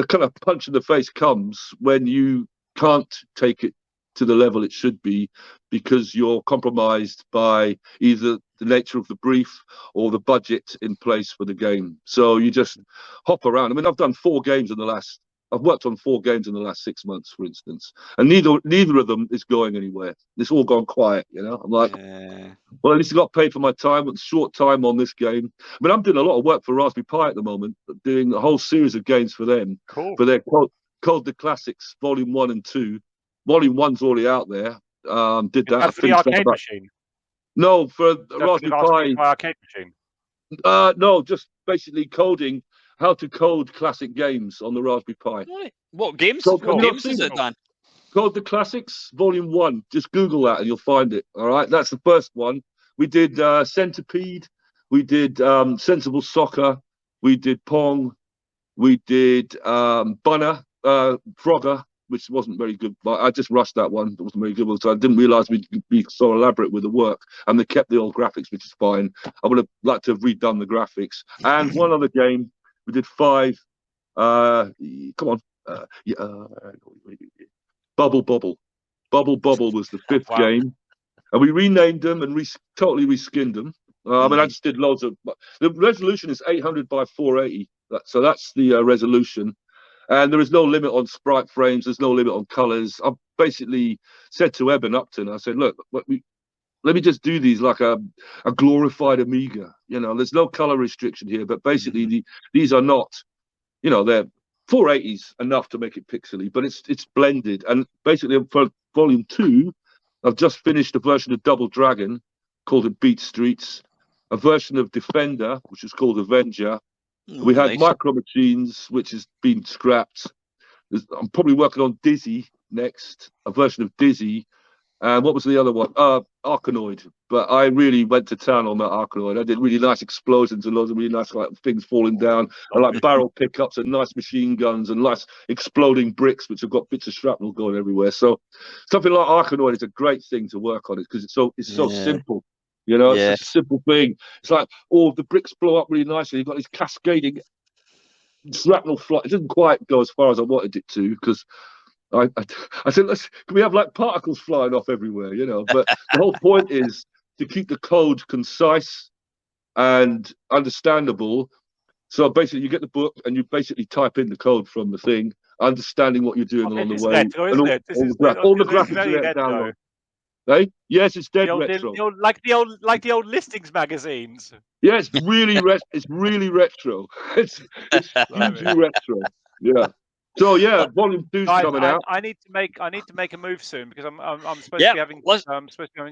kind of punch in the face comes when you can't take it to the level it should be because you're compromised by either the nature of the brief or the budget in place for the game. So you just hop around. I mean, I've worked on 4 games in the last 6 months, for instance, and neither of them is going anywhere. It's all gone quiet, I'm like, well, at least I got paid for my time. It's short time on this game. I mean, I'm doing a lot of work for Raspberry Pi at the moment, doing a whole series of games for them. Cool. For their Called the Classics Volume 1 and 2. Volume 1's already out there. Did that. That's for the arcade machine? No, for Raspberry Pi arcade machine. No, just basically coding how to code classic games on the Raspberry Pi. What games? So, what games is it, Dan? Called the Classics Volume 1. Just Google that and you'll find it. All right, that's the first one. We did Centipede. We did Sensible Soccer. We did Pong. We did Bunner, Frogger, which wasn't very good. But I just rushed that one. It wasn't very good. So I didn't realise we'd be so elaborate with the work. And they kept the old graphics, which is fine. I would have liked to have redone the graphics. And one other game, we did 5 Come on. Bubble was the 5th game, and we renamed them and totally reskinned them. I mean, I just did loads of. The resolution is 800 by 480, so that's the resolution, and there is no limit on sprite frames. There's no limit on colors. I basically said to Eben Upton, I said, look, let me just do these like a glorified Amiga. You know, there's no color restriction here, but basically these are not. You know, they're 480s enough to make it pixely, but it's blended. And basically for volume 2, I've just finished a version of Double Dragon called It Beat Streets, a version of Defender, which is called Avenger. We had Micro Machines, which has been scrapped. I'm probably working on Dizzy next, a version of Dizzy. And what was the other one? Arkanoid. But I really went to town on that Arkanoid. I did really nice explosions and loads of really nice things falling down. I like barrel pickups and nice machine guns and nice exploding bricks, which have got bits of shrapnel going everywhere. So something like Arkanoid is a great thing to work on it because it's so simple. You know, it's such a simple thing. It's like, the bricks blow up really nicely. You've got these cascading shrapnel flight. It didn't quite go as far as I wanted it to because I said, can we have like particles flying off everywhere, you know? But the whole point is to keep the code concise and understandable. So basically, you get the book and you basically type in the code from the thing, understanding what you're doing along the way. Retro, isn't it? All the graphics are there download. Hey? Yes, it's dead retro. Like the old listings magazines. Yeah, it's really it's really retro. It's hugely retro. Yeah. So yeah, volume 2's coming out. I need to make a move soon because I'm supposed to be having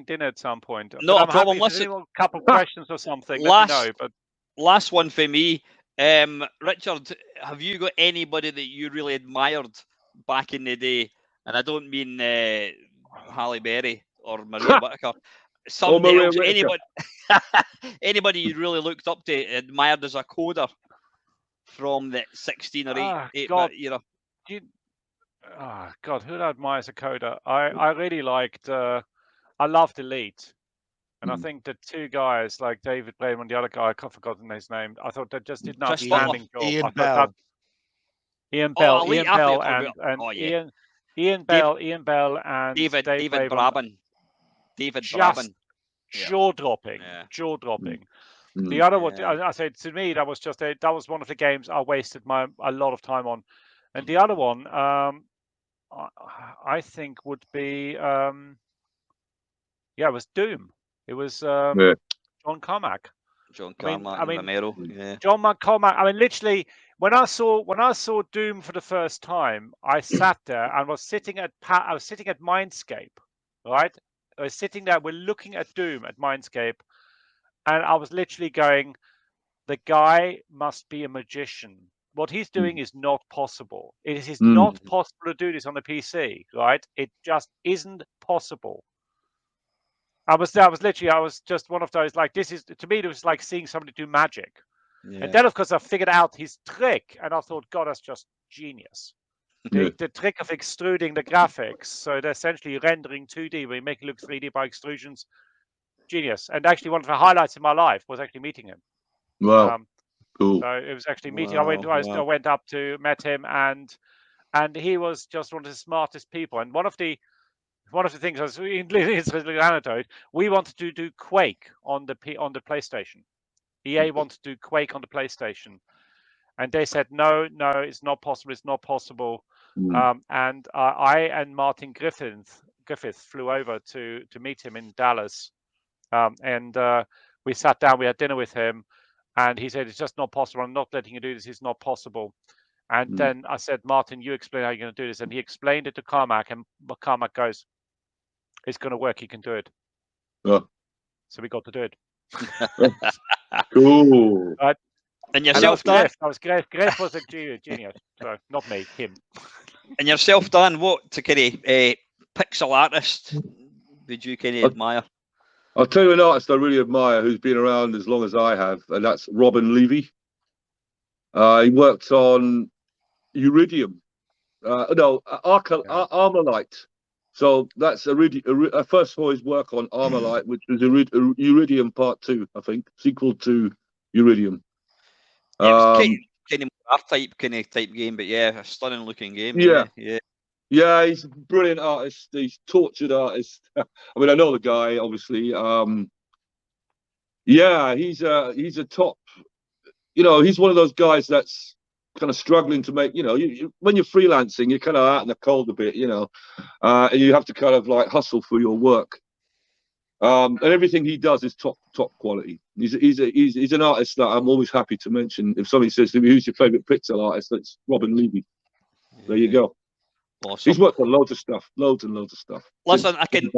dinner at some point. Not a problem. Listen, a couple of questions or something. Let me know. But last one for me, Richard. Have you got anybody that you really admired back in the day? And I don't mean Halle Berry or Maria Whittaker. Somebody else, anybody you really looked up to, admired as a coder from the 16 or 8 bit era. God, who admires a coder? I really liked. I loved Elite, and I think the 2 guys like David Blimey and the other guy, I can't forgotten his name. I thought they just did an outstanding job. Ian Bell. Ian Bell and David Braben. David Braben. Jaw-dropping. The other one, I said to me, that was one of the games I wasted a lot of time on, and the other one, I think would be, it was Doom. It was John Carmack. John Carmack, Romero. Yeah. John Carmack. I mean, literally, when I saw Doom for the first time, I sat there and was sitting at Mindscape, right? I was sitting there. We're looking at Doom at Mindscape. And I was literally going, the guy must be a magician. What he's doing is not possible. It is not possible to do this on a PC, right? It just isn't possible. I was just one of those, like, this is, to me, it was like seeing somebody do magic. Yeah. And then, of course, I figured out his trick, and I thought, God, that's just genius. The trick of extruding the graphics. So they're essentially rendering 2D, where you make it look 3D by extrusions. Genius. And actually one of the highlights in my life was actually meeting him. Wow. Cool. So it was actually meeting. I went up to met him, and he was just one of the smartest people. And one of the things was in his anecdote, we wanted to do Quake on the PlayStation. EA wanted to do Quake on the PlayStation, and they said no, it's not possible. And I and Martin Griffith flew over to meet him in Dallas. And we sat down, we had dinner with him, and he said, it's just not possible. I'm not letting you do this. It's not possible. And then I said, Martin, you explain how you're going to do this. And he explained it to Carmack, and Carmack goes, it's going to work. He can do it. So we got to do it. Cool. And yourself, Dan? Griff was a genius. So not me, him. And yourself, Dan, what kind of pixel artist did you kind of admire? I'll tell you an artist I really admire who's been around as long as I have, and that's Robin Levy. He worked on Iridium. Armalite. So that's I first saw his work on Armalite, which was Iridium Part 2, I think, sequel to Iridium. kind of R-type type game, but yeah, a stunning looking game. Yeah. Yeah. He's a brilliant artist. He's tortured artist. I mean, I know the guy, obviously. Yeah, he's a top. You know, he's one of those guys that's kind of struggling to make. You know, when you're freelancing, you're kind of out in the cold a bit. You know, and you have to kind of like hustle for your work. And everything he does is top quality. He's an artist that I'm always happy to mention. If somebody says to me, "Who's your favorite pixel artist?" That's Robin Levy. There you go. Awesome. He's worked on loads of stuff, loads and loads of stuff. Listen, I can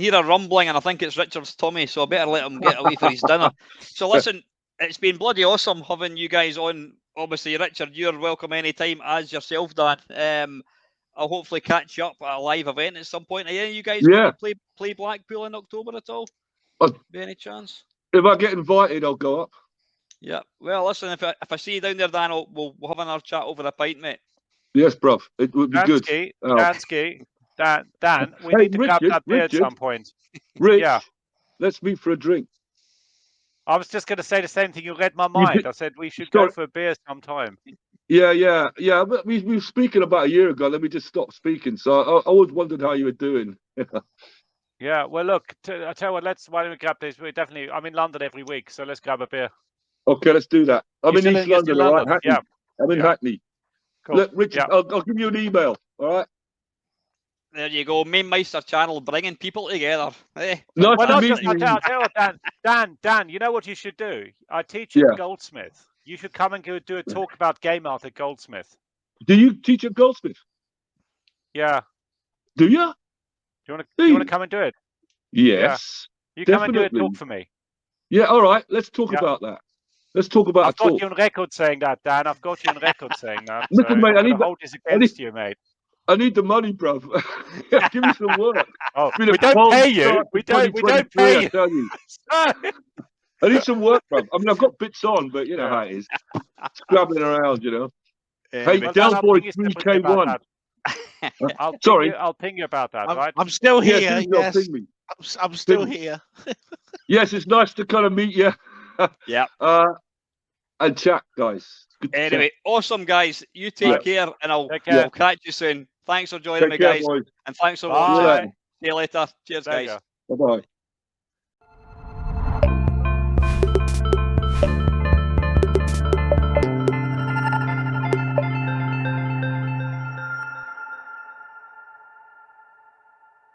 hear a rumbling, and I think it's Richard's tummy, so I better let him get away for his dinner. So listen, it's been bloody awesome having you guys on. Obviously, Richard, you're welcome anytime, as yourself, Dan. I'll hopefully catch you up at a live event at some point. Are any of you guys going to play Blackpool in October at all? By any chance? If I get invited, I'll go up. Yeah. Well, listen, if I see you down there, Dan, we'll have another chat over a pint, mate. Yes, bruv. It would be good. Dan, we need to grab that beer at some point. Rich, let's meet for a drink. I was just going to say the same thing. You read my mind. I said we should go for a beer sometime. Yeah. But we were speaking about a year ago, then we just stopped speaking. So I always wondered how you were doing. Yeah. Well, look, I tell you what. Why don't we grab this? I'm in London every week, so let's grab a beer. Okay, let's do that. I'm in East London, right? Hackney. Yeah. I'm in Hackney. Cool. Look, Richard, I'll give you an email. All right. There you go, Main Meister channel, bringing people together. Hey. Nice I'll to meet you. tell you what, Dan, you know what you should do? I teach at Goldsmith. You should come and do a talk about game art at Goldsmith. Do you teach at Goldsmith? Yeah. Do you? Do you want to come and do it? Yes. Yeah. You come and do a talk for me. Yeah, all right. Let's talk about that. Let's talk about I've got you on record saying that, Dan. I've got you on record saying that. Listen, mate, I need hold this against you, mate. I need the money, bruv. Give me some work. Oh, we don't pay you. We don't pay you. I need some work, bruv. I mean, I've got bits on, but you know how it is. Scrabbling around, you know. Hey, Del Boy 3K1. Sorry. I'll ping you about that, right? I'm still here. Yes. I'm still here. Yes, it's nice to kind of meet you. Yeah. And chat, guys. Anyway, awesome, guys. You take care, and I'll catch you soon. Thanks for joining me, guys. Boys. And thanks for watching. See you later. Cheers, guys. Bye-bye.